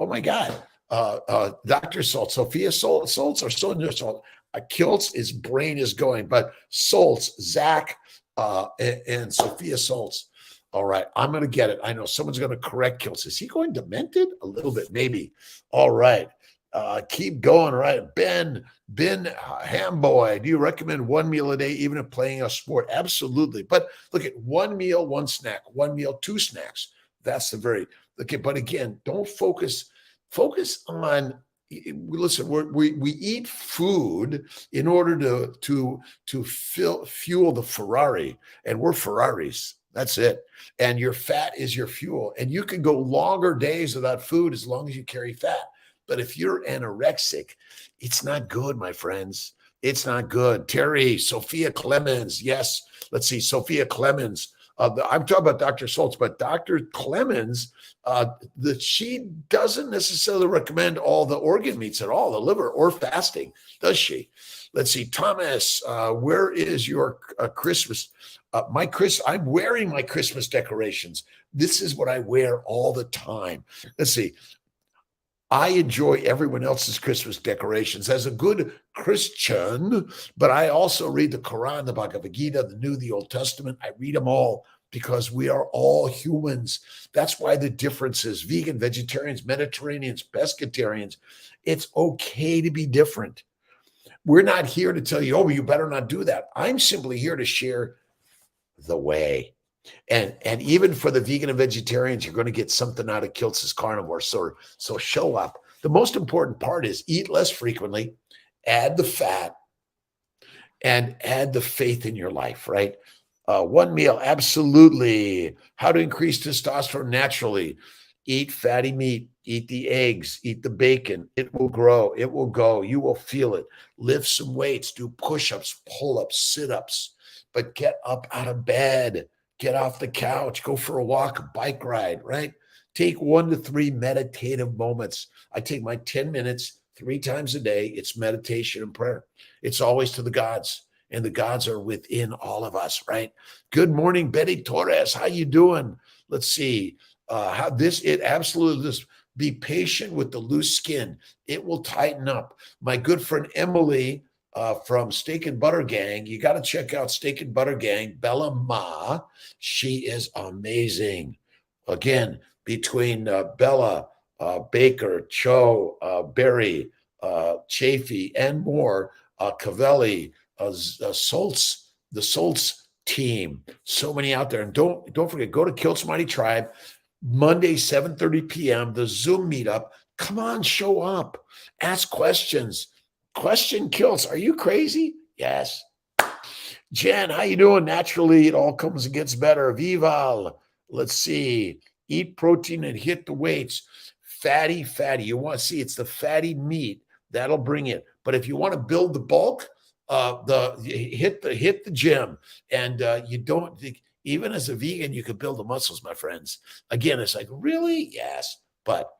Oh my God. Dr. Soltz, Sophia Soltz or Sonia Soltz. Kiltz, his brain is going, but Soltz, Zach, and Sophia Soltz. All right, I'm going to get it. I know someone's going to correct Kiltz. Is he going demented? A little bit, maybe. All right. Keep going, right? Ben Hamboy, do you recommend one meal a day, even if playing a sport? Absolutely. But look at one meal, one snack, one meal, 2 snacks. That's the very, okay. But again, don't focus on, listen, we eat food in order to fuel the Ferrari, and we're Ferraris. That's it. And your fat is your fuel. And you can go longer days without food as long as you carry fat. But if you're anorexic, it's not good, my friends. It's not good. Terry, Sophia Clemens. Yes. Let's see. Sophia Clemens. I'm talking about Dr. Soltz, but Dr. Clemens, she doesn't necessarily recommend all the organ meats at all, the liver or fasting, does she? Let's see. Thomas, where is your Christmas? I'm wearing my Christmas decorations. This is what I wear all the time. Let's see. I enjoy everyone else's Christmas decorations as a good Christian, but I also read the Quran, the Bhagavad Gita, the New, the Old Testament. I read them all because we are all humans. That's why the difference is vegan, vegetarians, Mediterraneans, pescatarians. It's okay to be different. We're not here to tell you, oh, you better not do that. I'm simply here to share the way. And even for the vegan and vegetarians, you're going to get something out of Kiltz's carnivore. So show up. The most important part is eat less frequently, add the fat, and add the faith in your life, right? One meal, absolutely. How to increase testosterone naturally. Eat fatty meat. Eat the eggs, eat the bacon. It will grow. It will go. You will feel it. Lift some weights, do push-ups, pull-ups, sit-ups, but get up out of bed, get off the couch, go for a walk, a bike ride, right? Take 1 to 3 meditative moments. I take my 10 minutes 3 times a day. It's meditation and prayer. It's always to the gods, and the gods are within all of us, right? Good morning, Betty Torres. How you doing? Let's see. It absolutely this. Be patient with the loose skin. It will tighten up. My good friend Emily from Steak and Butter Gang, you got to check out Steak and Butter Gang, Bella Ma. She is amazing. Again, between Bella, Baker, Cho, Barry, Chafee, and more, Cavelli, Soltz, the Soltz team. So many out there. And don't forget, go to Kiltz Mighty Tribe. Monday, 7:30 p.m., the Zoom meetup. Come on, show up. Ask questions. Question Kiltz. Are you crazy? Yes. Jen, how you doing? Naturally, it all comes and gets better. Vival. Let's see. Eat protein and hit the weights. Fatty. You want to see it's the fatty meat. That'll bring it. But if you want to build the bulk, hit the gym. And you don't think, even as a vegan, you could build the muscles, my friends. Again, it's like, really? Yes. But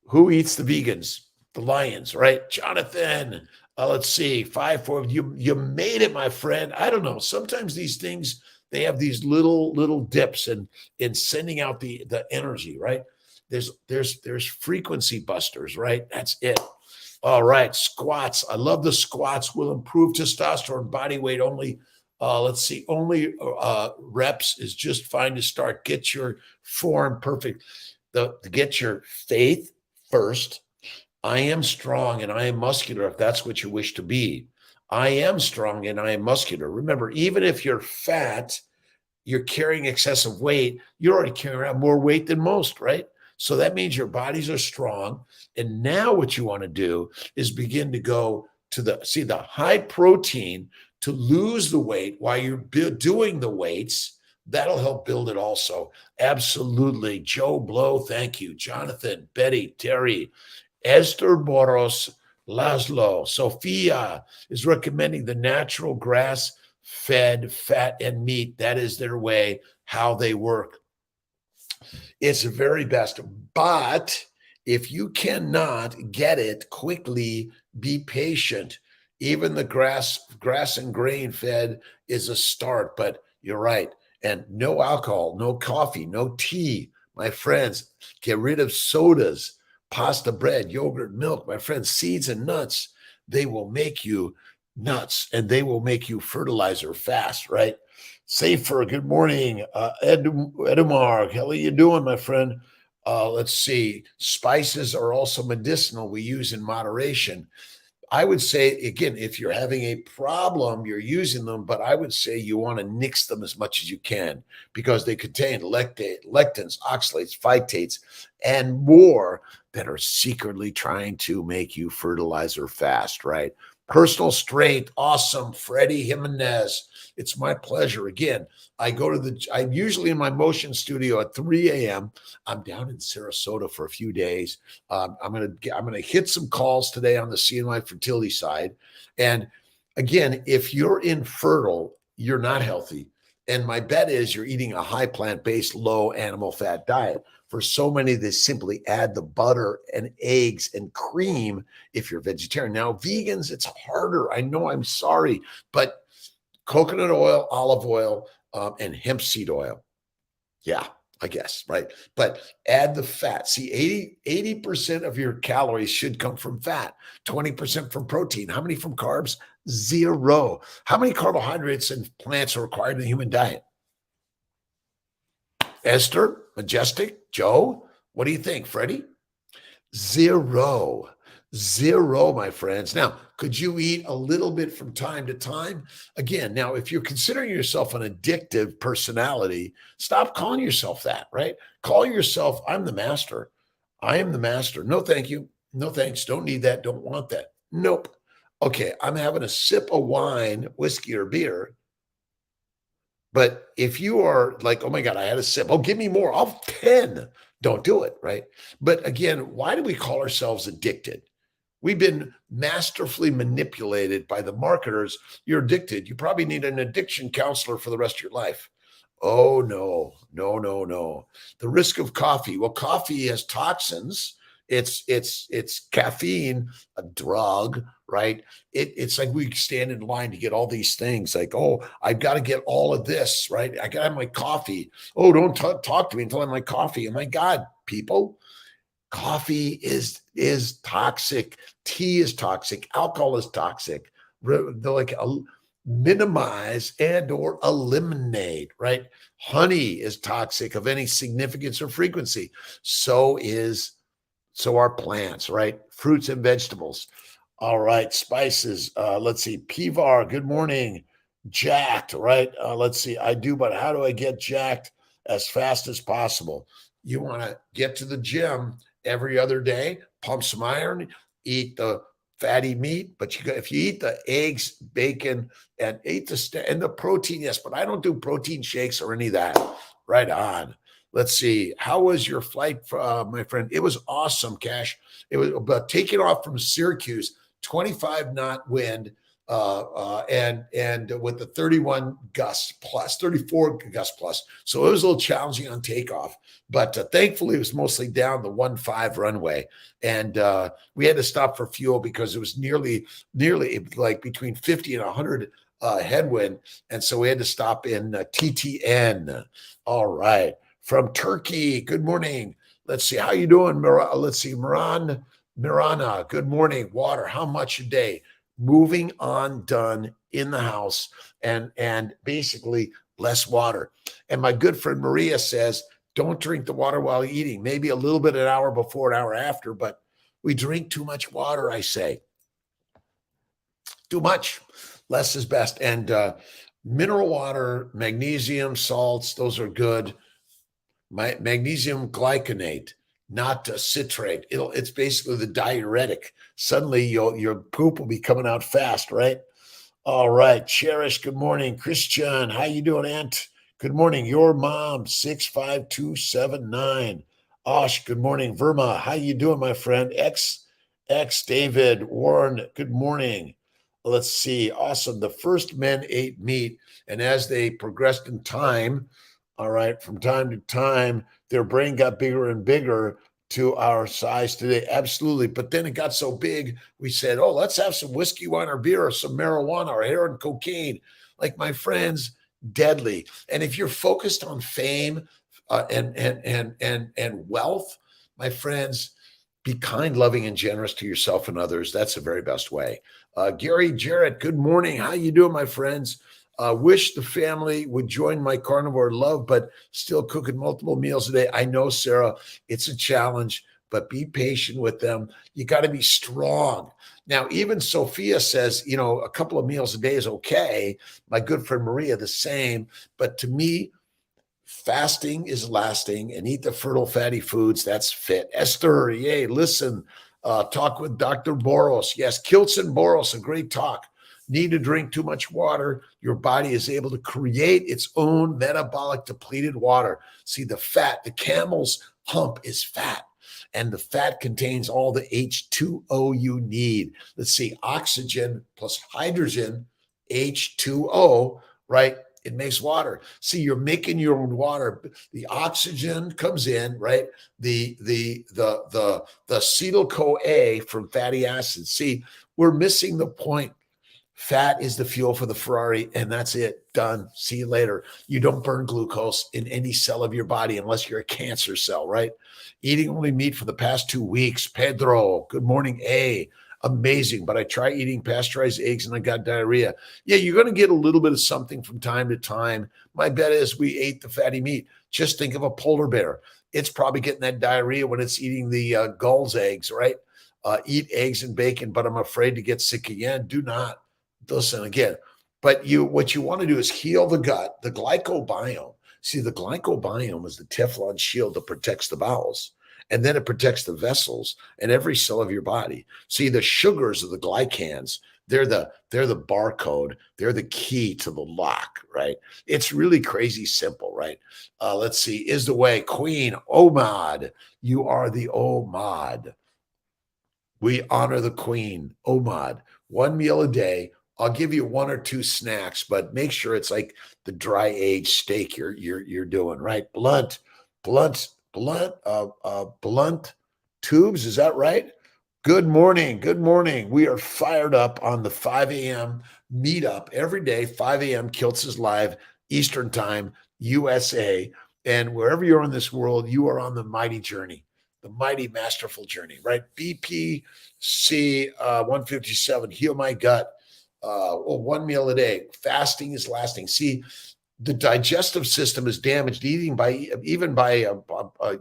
who eats the vegans? The lions, right? Jonathan, let's see. 5-4. You made it, my friend. I don't know. Sometimes these things, they have these little dips in sending out the energy, right? There's frequency busters, right? That's it. All right. Squats. I love the squats. Will improve testosterone, body weight only. Let's see, only reps is just fine to start. Get your form perfect. Get your faith first. I am strong and I am muscular if that's what you wish to be. I am strong and I am muscular. Remember, even if you're fat, you're carrying excessive weight, you're already carrying around more weight than most, right? So that means your bodies are strong. And now what you want to do is begin to go to the high protein to lose the weight while you're doing the weights. That'll help build it also. Absolutely. Joe Blow, thank you. Jonathan, Betty, Terry, Esther Boros, Laszlo, Sophia is recommending the natural grass-fed fat and meat. That is their way, how they work. It's the very best. But if you cannot get it quickly, be patient. Even the grass and grain fed is a start, but you're right. And no alcohol, no coffee, no tea. My friends, get rid of sodas, pasta, bread, yogurt, milk. My friends, seeds and nuts, they will make you nuts and they will make you fertilizer fast, right? Safer, good morning. Edumar, how are you doing, my friend? Let's see. Spices are also medicinal. We use in moderation. I would say, again, if you're having a problem, you're using them, but I would say you want to nix them as much as you can because they contain lectins, oxalates, phytates, and more that are secretly trying to make you fertilizer fast, right? Personal strength, awesome. Freddie Jimenez, it's my pleasure. Again, I'm usually in my motion studio at 3 a.m. I'm down in Sarasota for a few days. I'm gonna hit some calls today on the CNY fertility side. And again, if you're infertile, you're not healthy. And my bet is you're eating a high plant-based, low animal fat diet. For so many, they simply add the butter and eggs and cream if you're vegetarian. Now, vegans, it's harder. I know, I'm sorry, but coconut oil, olive oil, and hemp seed oil. Yeah, I guess, right? But add the fat. See, 80% of your calories should come from fat, 20% from protein. How many from carbs? 0. How many carbohydrates and plants are required in the human diet? Esther, Majestic, Joe, what do you think, Freddie? 0. 0, my friends. Now, could you eat a little bit from time to time? Again, now, if you're considering yourself an addictive personality, stop calling yourself that, right? Call yourself, I'm the master. I am the master. No, thank you. No, thanks. Don't need that. Don't want that. Nope. Okay, I'm having a sip of wine, whiskey, or beer. But if you are like, oh my God, I had a sip. Oh, give me more. I'll have 10. don't do it, right? But again, why do we call ourselves addicted? We've been masterfully manipulated by the marketers. You're addicted. You probably need an addiction counselor for the rest of your life. Oh, no, no, no, no. The risk of coffee. Well, coffee has toxins. It's caffeine, a drug, right? It's like we stand in line to get all these things. Like, oh, I've got to get all of this, right? I got to have my coffee. Oh, don't talk to me until I have my coffee. Oh my God, people. Coffee is toxic. Tea is toxic. Alcohol is toxic. They're like minimize and or eliminate, right? Honey is toxic of any significance or frequency. So are plants, right? Fruits and vegetables. All right, spices. Let's see. Pivar, good morning. Jacked, right? Let's see. I do, but how do I get jacked as fast as possible? You want to get to the gym every other day, pump some iron, eat the fatty meat, but if you eat the eggs, bacon, and eat the protein, yes, but I don't do protein shakes or any of that. Right on. Let's see. How was your flight, my friend? It was awesome, Cash. It was about taking off from Syracuse, 25 knot wind, and with the 31 gusts plus, 34 gusts plus. So it was a little challenging on takeoff, but thankfully it was mostly down the 1-5 runway. And we had to stop for fuel because it was nearly like between 50 and 100 headwind. And so we had to stop in TTN. All right. From Turkey, good morning. Let's see. How you doing, let's see. Mirana, good morning. Water, how much a day? Moving on, done in the house, and basically less water. And my good friend Maria says, don't drink the water while eating, maybe a little bit an hour before, an hour after, but we drink too much water, I say. Too much. Less is best. And mineral water, magnesium, salts, those are good. Magnesium glycinate, not citrate. It's basically the diuretic. Suddenly your poop will be coming out fast, right? All right. Cherish, good morning. Christian, how you doing, Aunt? Good morning. Your mom, 65279. Osh, good morning. Verma, how you doing, my friend? X David, Warren, good morning. Let's see. Awesome. The first men ate meat, and as they progressed in time, all right, from time to time, their brain got bigger and bigger to our size today. Absolutely. But then it got so big, we said, oh, let's have some whiskey, wine, or beer, or some marijuana, or heroin, cocaine. Like, my friends, deadly. And if you're focused on fame and wealth, my friends, be kind, loving, and generous to yourself and others. That's the very best way. Gary Jarrett, good morning. How you doing, my friends? Wish the family would join my carnivore love, but still cooking multiple meals a day. I know, Sarah, it's a challenge, but be patient with them. You got to be strong. Now, even Sophia says, a couple of meals a day is okay. My good friend Maria, the same. But to me, fasting is lasting, and eat the fertile fatty foods. That's fit. Esther, yay, listen, talk with Dr. Boros. Yes, Kiltz and Boros, a great talk. Need to drink too much water. Your body is able to create its own metabolic depleted water. See, the camel's hump is fat, and the fat contains all the H2O you need. Let's see, oxygen plus hydrogen, H2O, right? It makes water. See, you're making your own water. The oxygen comes in, right? The acetyl-CoA from fatty acids. See, we're missing the point. Fat is the fuel for the Ferrari, and that's it. Done. See you later. You don't burn glucose in any cell of your body unless you're a cancer cell, right? Eating only meat for the past 2 weeks. Pedro, good morning. Amazing. But I try eating pasteurized eggs and I got diarrhea. Yeah, you're going to get a little bit of something from time to time. My bet is we ate the fatty meat. Just think of a polar bear. It's probably getting that diarrhea when it's eating the gull's eggs, right? Eat eggs and bacon, but I'm afraid to get sick again. Do not. Listen again, but what you want to do is heal the gut, the glycobiome. See, the glycobiome is the Teflon shield that protects the bowels. and then it protects the vessels and every cell of your body. See, the sugars are the glycans. They're the barcode. They're the key to the lock, right? It's really crazy simple, right? Let's see. Is the way. Queen Omad. You are the Omad. We honor the queen, Omad. One meal a day. I'll give you one or two snacks, but make sure it's like the dry aged steak you're doing, right? Blunt, blunt tubes. Is that right? Good morning. Good morning. We are fired up on the 5 a.m. meetup every day, 5 a.m. Kiltz is live, Eastern Time, USA. And wherever you're in this world, you are on the mighty journey, the mighty masterful journey, right? BPC 157, heal my gut. One meal a day. Fasting is lasting. See, the digestive system is damaged even by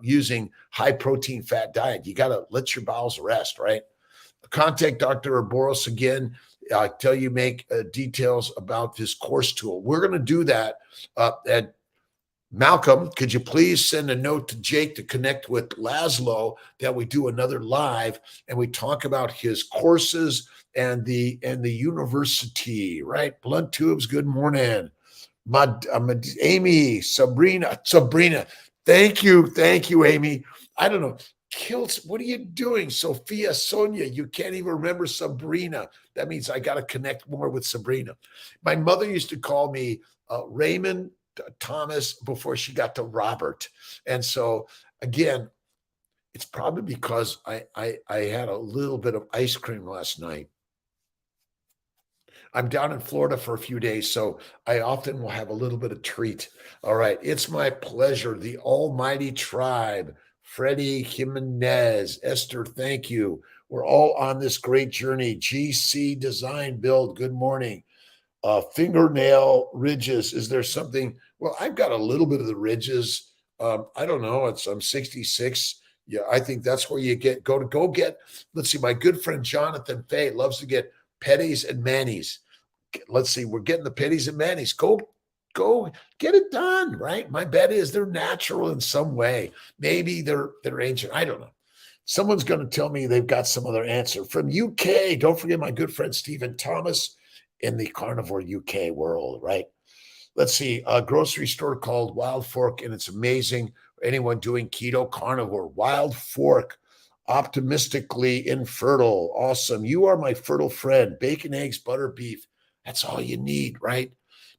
using high protein fat diet. You got to let your bowels rest, right? Contact Dr. Boros again. Till you make details about this course tool. We're going to do that at Malcolm. Could you please send a note to Jake to connect with Laszlo that we do another live and we talk about his courses and the university, right? Blunt tubes. Good morning. Amy, Sabrina. Thank you, Amy. I don't know. Kiltz, what are you doing? Sophia, Sonia, you can't even remember Sabrina. That means I got to connect more with Sabrina. My mother used to call me Raymond Thomas before she got to Robert. And so, again, it's probably because I had a little bit of ice cream last night. I'm down in Florida for a few days, so I often will have a little bit of treat. All right. It's my pleasure. The Almighty Tribe, Freddie Jimenez, Esther, thank you. We're all on this great journey. GC Design Build, good morning. Fingernail ridges. Is there something? Well, I've got a little bit of the ridges. I don't know. I'm 66. Yeah, I think that's where you go get. Let's see. My good friend Jonathan Fay loves to get petties and manis. Let's see. We're getting the petties and manis. Go get it done, right? My bet is they're natural in some way. Maybe they're ancient. I don't know. Someone's going to tell me they've got some other answer from UK. Don't forget my good friend Stephen Thomas in the carnivore UK world, right? Let's see, a grocery store called Wild Fork, and it's amazing. Anyone doing keto carnivore, Wild Fork, optimistically infertile. Awesome. You are my fertile friend. Bacon, eggs, butter, beef. That's all you need, right?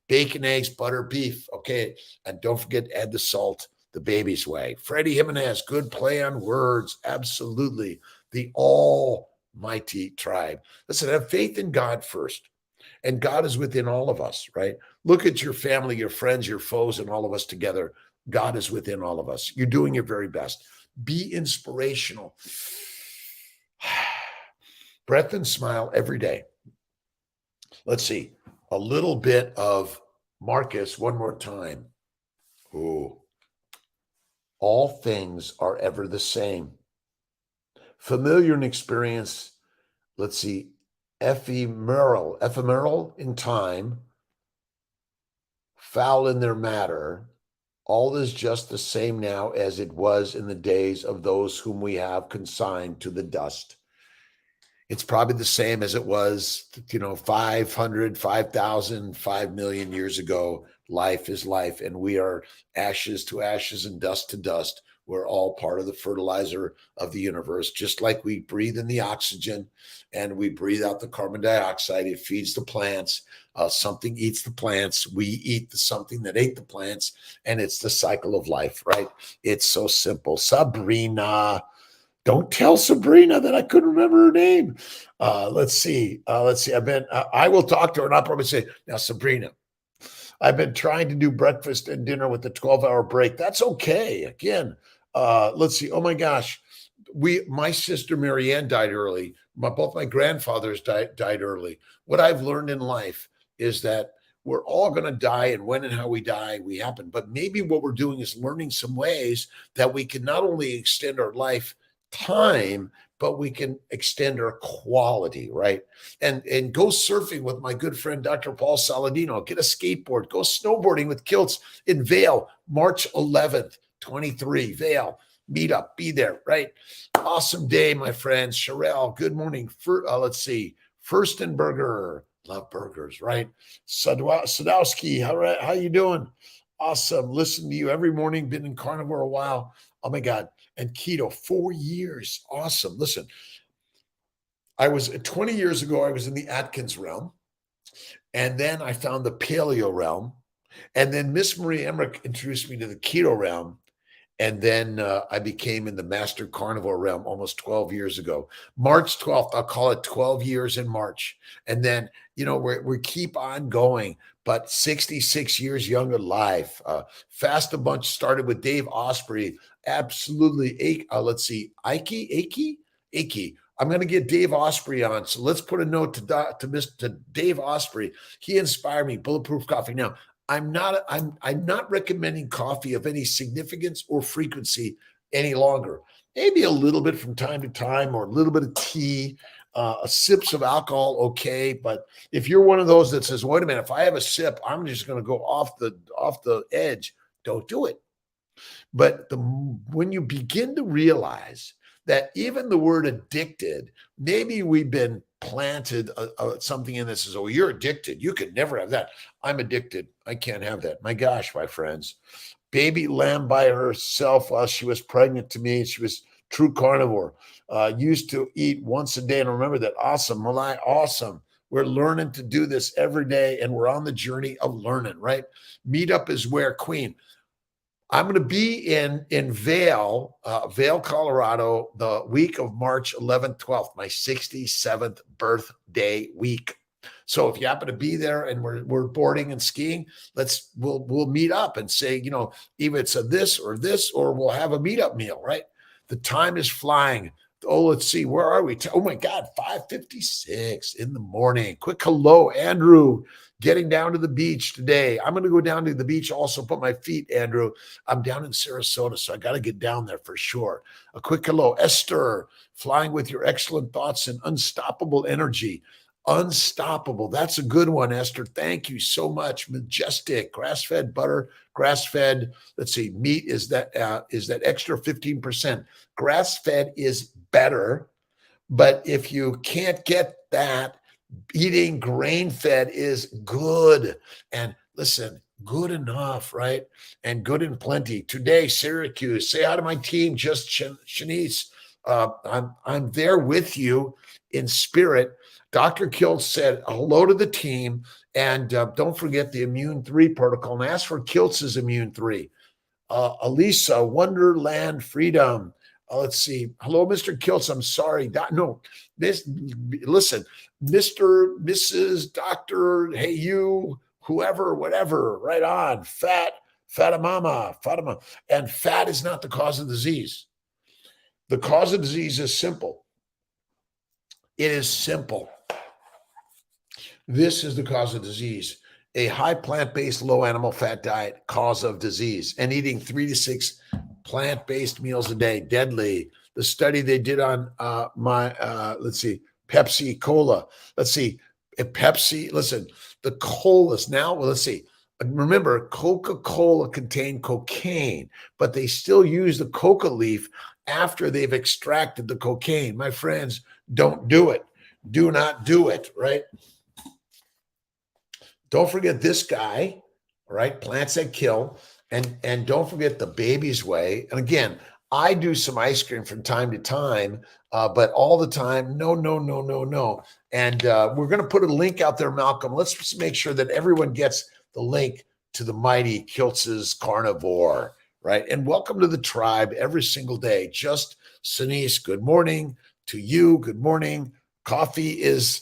Bacon, eggs, butter, beef. Okay. And don't forget to add the salt the baby's way. Freddie Jimenez, good play on words. Absolutely. The Almighty Tribe. Listen, have faith in God first. And God is within all of us, right? Look at your family, your friends, your foes, and all of us together. God is within all of us. You're doing your very best. Be inspirational. Breath and smile every day. Let's see. A little bit of Marcus one more time. Ooh. All things are ever the same. Familiar and experience. Let's see. Ephemeral in time, foul in their matter. All is just the same now as it was in the days of those whom we have consigned to the dust. It's probably the same as it was, 500, 5,000, 5 million years ago. Life is life, and we are ashes to ashes and dust to dust. We're all part of the fertilizer of the universe. Just like we breathe in the oxygen and we breathe out the carbon dioxide, it feeds the plants. Something eats the plants. We eat something that ate the plants, and it's the cycle of life, right? It's so simple. Sabrina. Don't tell Sabrina that I couldn't remember her name. Let's see. I will talk to her and I'll probably say, now, Sabrina, I've been trying to do breakfast and dinner with a 12-hour break. That's okay. Again, let's see. Oh my gosh. My sister Marianne died early. Both my grandfathers died early. What I've learned in life is that we're all going to die, and when and how we die, we happen. But maybe what we're doing is learning some ways that we can not only extend our life time, but we can extend our quality, right? And go surfing with my good friend, Dr. Paul Saladino, get a skateboard, go snowboarding with Kiltz in Vail, March 11th, 23, Vail. Meet up, be there, right? Awesome day, my friends. Sherelle, good morning. Let's see. Furstenberger, love burgers, right? Sadowski, how you doing? Awesome. Listen to you every morning. Been in carnivore a while. Oh my God. And keto, 4 years. Awesome. Listen, 20 years ago, I was in the Atkins realm. And then I found the paleo realm. And then Miss Marie Emmerich introduced me to the keto realm. And then I became in the master carnivore realm almost 12 years ago. March 12th, I'll call it 12 years in March. And then, we keep on going, but 66 years young alive. Fast a Bunch started with Dave Osprey. Absolutely. Let's see. Ike. I'm going to get Dave Osprey on. So let's put a note to Mr. Dave Osprey. He inspired me. Bulletproof Coffee. Now, I'm not recommending coffee of any significance or frequency any longer. Maybe a little bit from time to time, or a little bit of tea, sips of alcohol, okay. But if you're one of those that says, "Wait a minute, if I have a sip, I'm just going to go off the edge," don't do it. But when you begin to realize that even the word addicted, maybe we've been planted something in this is, "Oh, you're addicted. You could never have that." I'm addicted. I can't have that. My gosh, my friends. Baby lamb by herself while she was pregnant to me. She was true carnivore. Used to eat once a day. And remember that. Awesome. Malai, awesome. We're learning to do this every day, and we're on the journey of learning, right? Meetup is where, Queen. I'm going to be in Vail, Colorado, the week of March 11th, 12th, my 67th birthday week. So if you happen to be there and we're boarding and skiing, we'll meet up and say, either it's a this, or we'll have a meetup meal, right? The time is flying. Oh, let's see, where are we? Oh my God, 5:56 in the morning. Quick hello, Andrew. Getting down to the beach today. I'm going to go down to the beach, also put my feet, Andrew. I'm down in Sarasota, so I got to get down there for sure. A quick hello, Esther, flying with your excellent thoughts and unstoppable energy. Unstoppable. That's a good one, Esther. Thank you so much. Majestic, grass-fed butter, grass-fed. Let's see, meat is that extra 15%. Grass-fed is better, but if you can't get that, eating grain-fed is good. And listen, good enough, right? And good and plenty. Today, Syracuse. Say hi to my team, just Shanice. I'm there with you in spirit. Dr. Kiltz said hello to the team, and don't forget the Immune 3 protocol, and ask for Kiltz's Immune 3. Elisa, Wonderland Freedom. Let's see. Hello, Mr. Kiltz. I'm sorry. Listen, Mr., Mrs., Doctor, hey, you, whoever, whatever, right on. Fatima. And fat is not the cause of disease. The cause of disease is simple. It is simple. This is the cause of disease. A high plant-based, low animal fat diet, cause of disease. And eating 3 to 6 plant-based meals a day, deadly. The study they did on Pepsi Cola. Let's see, Pepsi, listen, the colas now, let's see. Remember, Coca-Cola contained cocaine, but they still use the coca leaf after they've extracted the cocaine. My friends, don't do it. Do not do it, right? Don't forget this guy, right? Plants that kill. And don't forget the baby's way. And again, I do some ice cream from time to time, but all the time, no. And we're going to put a link out there, Malcolm. Let's just make sure that everyone gets the link to the mighty Kiltz's Carnivore, right? And welcome to the tribe every single day. Just Sinise, good morning to you. Good morning. Coffee is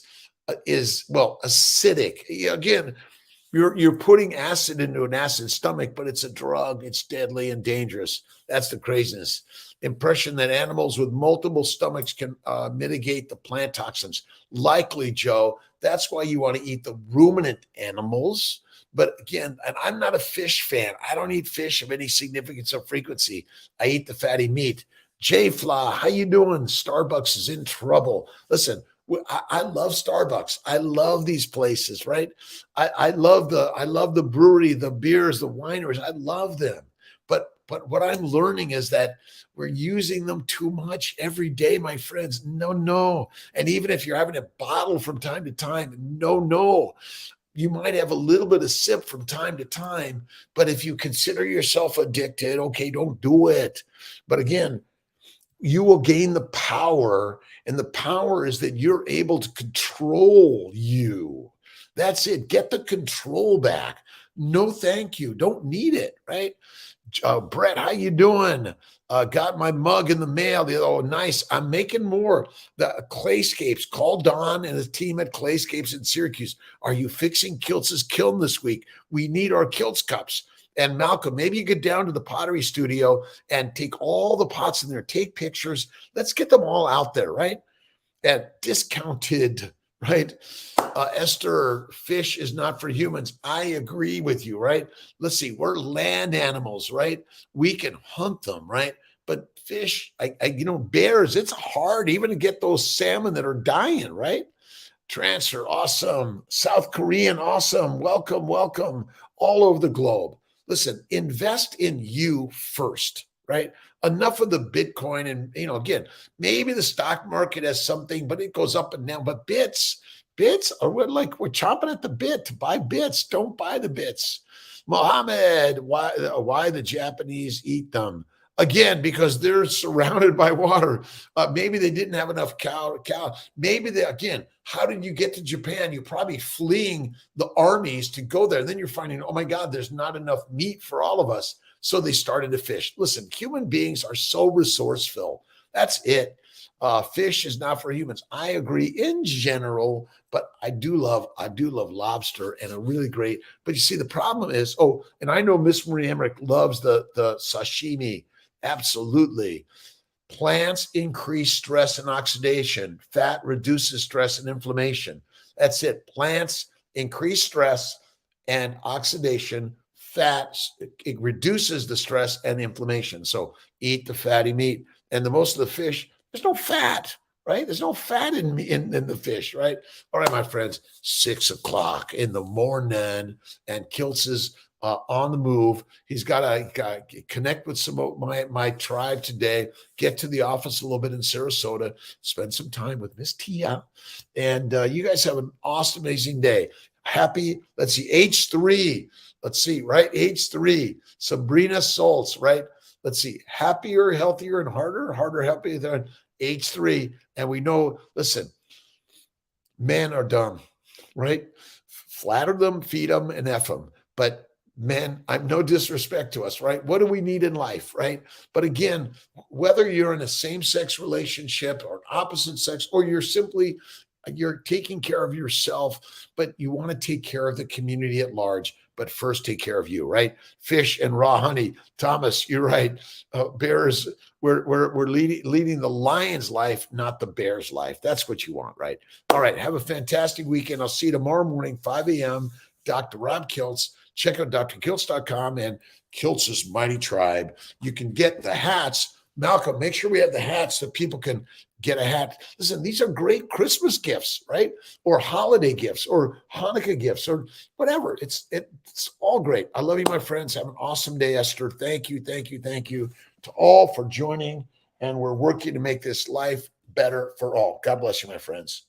acidic. Again, you're putting acid into an acid stomach, but it's a drug. It's deadly and dangerous. That's the craziness. Impression that animals with multiple stomachs can mitigate the plant toxins. Likely, Joe. That's why you want to eat the ruminant animals. But again, and I'm not a fish fan. I don't eat fish of any significance or frequency. I eat the fatty meat. J-Fla, how you doing? Starbucks is in trouble. Listen, I love Starbucks. I love these places, right? I love the brewery, the beers, the wineries. I love them. But But what I'm learning is that we're using them too much every day, my friends. No, no. And even if you're having a bottle from time to time, no, no. You might have a little bit of sip from time to time, but if you consider yourself addicted, okay, don't do it. But again, you will gain the power, and the power is that you're able to control you. That's it. Get the control back. No, thank you. Don't need it, right? Brett, how you doing? Got my mug in the mail. Oh, nice. I'm making more. The Clayscapes. Call Don and his team at Clayscapes in Syracuse. Are you fixing Kiltz's kiln this week? We need our Kiltz cups. And Malcolm, maybe you get down to the pottery studio and take all the pots in there, take pictures. Let's get them all out there, right? At discounted, right? Esther, fish is not for humans. I agree with you, right? Let's see, we're land animals, right? We can hunt them, right? But fish, bears, it's hard even to get those salmon that are dying, right? Transfer, awesome. South Korean, awesome. Welcome, welcome. All over the globe. Listen, invest in you first, right? Enough of the Bitcoin and, again, maybe the stock market has something, but it goes up and down. But bits are we're chomping at the bit to buy bits. Don't buy the bits. Mohammed, why the Japanese eat them? Again, because they're surrounded by water. Maybe they didn't have enough cow. Maybe how did you get to Japan? You're probably fleeing the armies to go there. Then you're finding, oh my God, there's not enough meat for all of us. So they started to fish. Listen, human beings are so resourceful. That's it. Fish is not for humans. I agree in general, but I do love lobster and a really great. But you see, the problem is, and I know Miss Marie Emmerich loves the sashimi. Absolutely. Plants increase stress and oxidation. Fat reduces stress and inflammation. That's it. Plants increase stress and oxidation. Fat, it reduces the stress and inflammation. So eat the fatty meat. And most of the fish, there's no fat, right? There's no fat in the fish, right? All right, my friends, 6:00 in the morning, and Kiltz is on the move. He's got to connect with some of my tribe today, get to the office a little bit in Sarasota, spend some time with Miss Tia. And you guys have an awesome, amazing day. Happy, let's see, H3. Let's see, right? H3. Sabrina Soltz, right? Let's see, happier, healthier, and harder, healthier than H3. And we know, listen, men are dumb, right? Flatter them, feed them, and F them. But men, I'm no disrespect to us, right? What do we need in life, right? But again, whether you're in a same-sex relationship or an opposite sex, or you're taking care of yourself, but you want to take care of the community at large, but first take care of you, right? Fish and raw honey. Thomas, you're right. Bears, we're leading the lion's life, not the bear's life. That's what you want, right? All right. Have a fantastic weekend. I'll see you tomorrow morning, 5 a.m. Dr. Rob Kiltz. Check out drkiltz.com and Kiltz's Mighty Tribe. You can get the hats. Malcolm, make sure we have the hats so people can get a hat. Listen, these are great Christmas gifts, right? Or holiday gifts or Hanukkah gifts or whatever. It's all great. I love you, my friends. Have an awesome day, Esther. Thank you to all for joining. And we're working to make this life better for all. God bless you, my friends.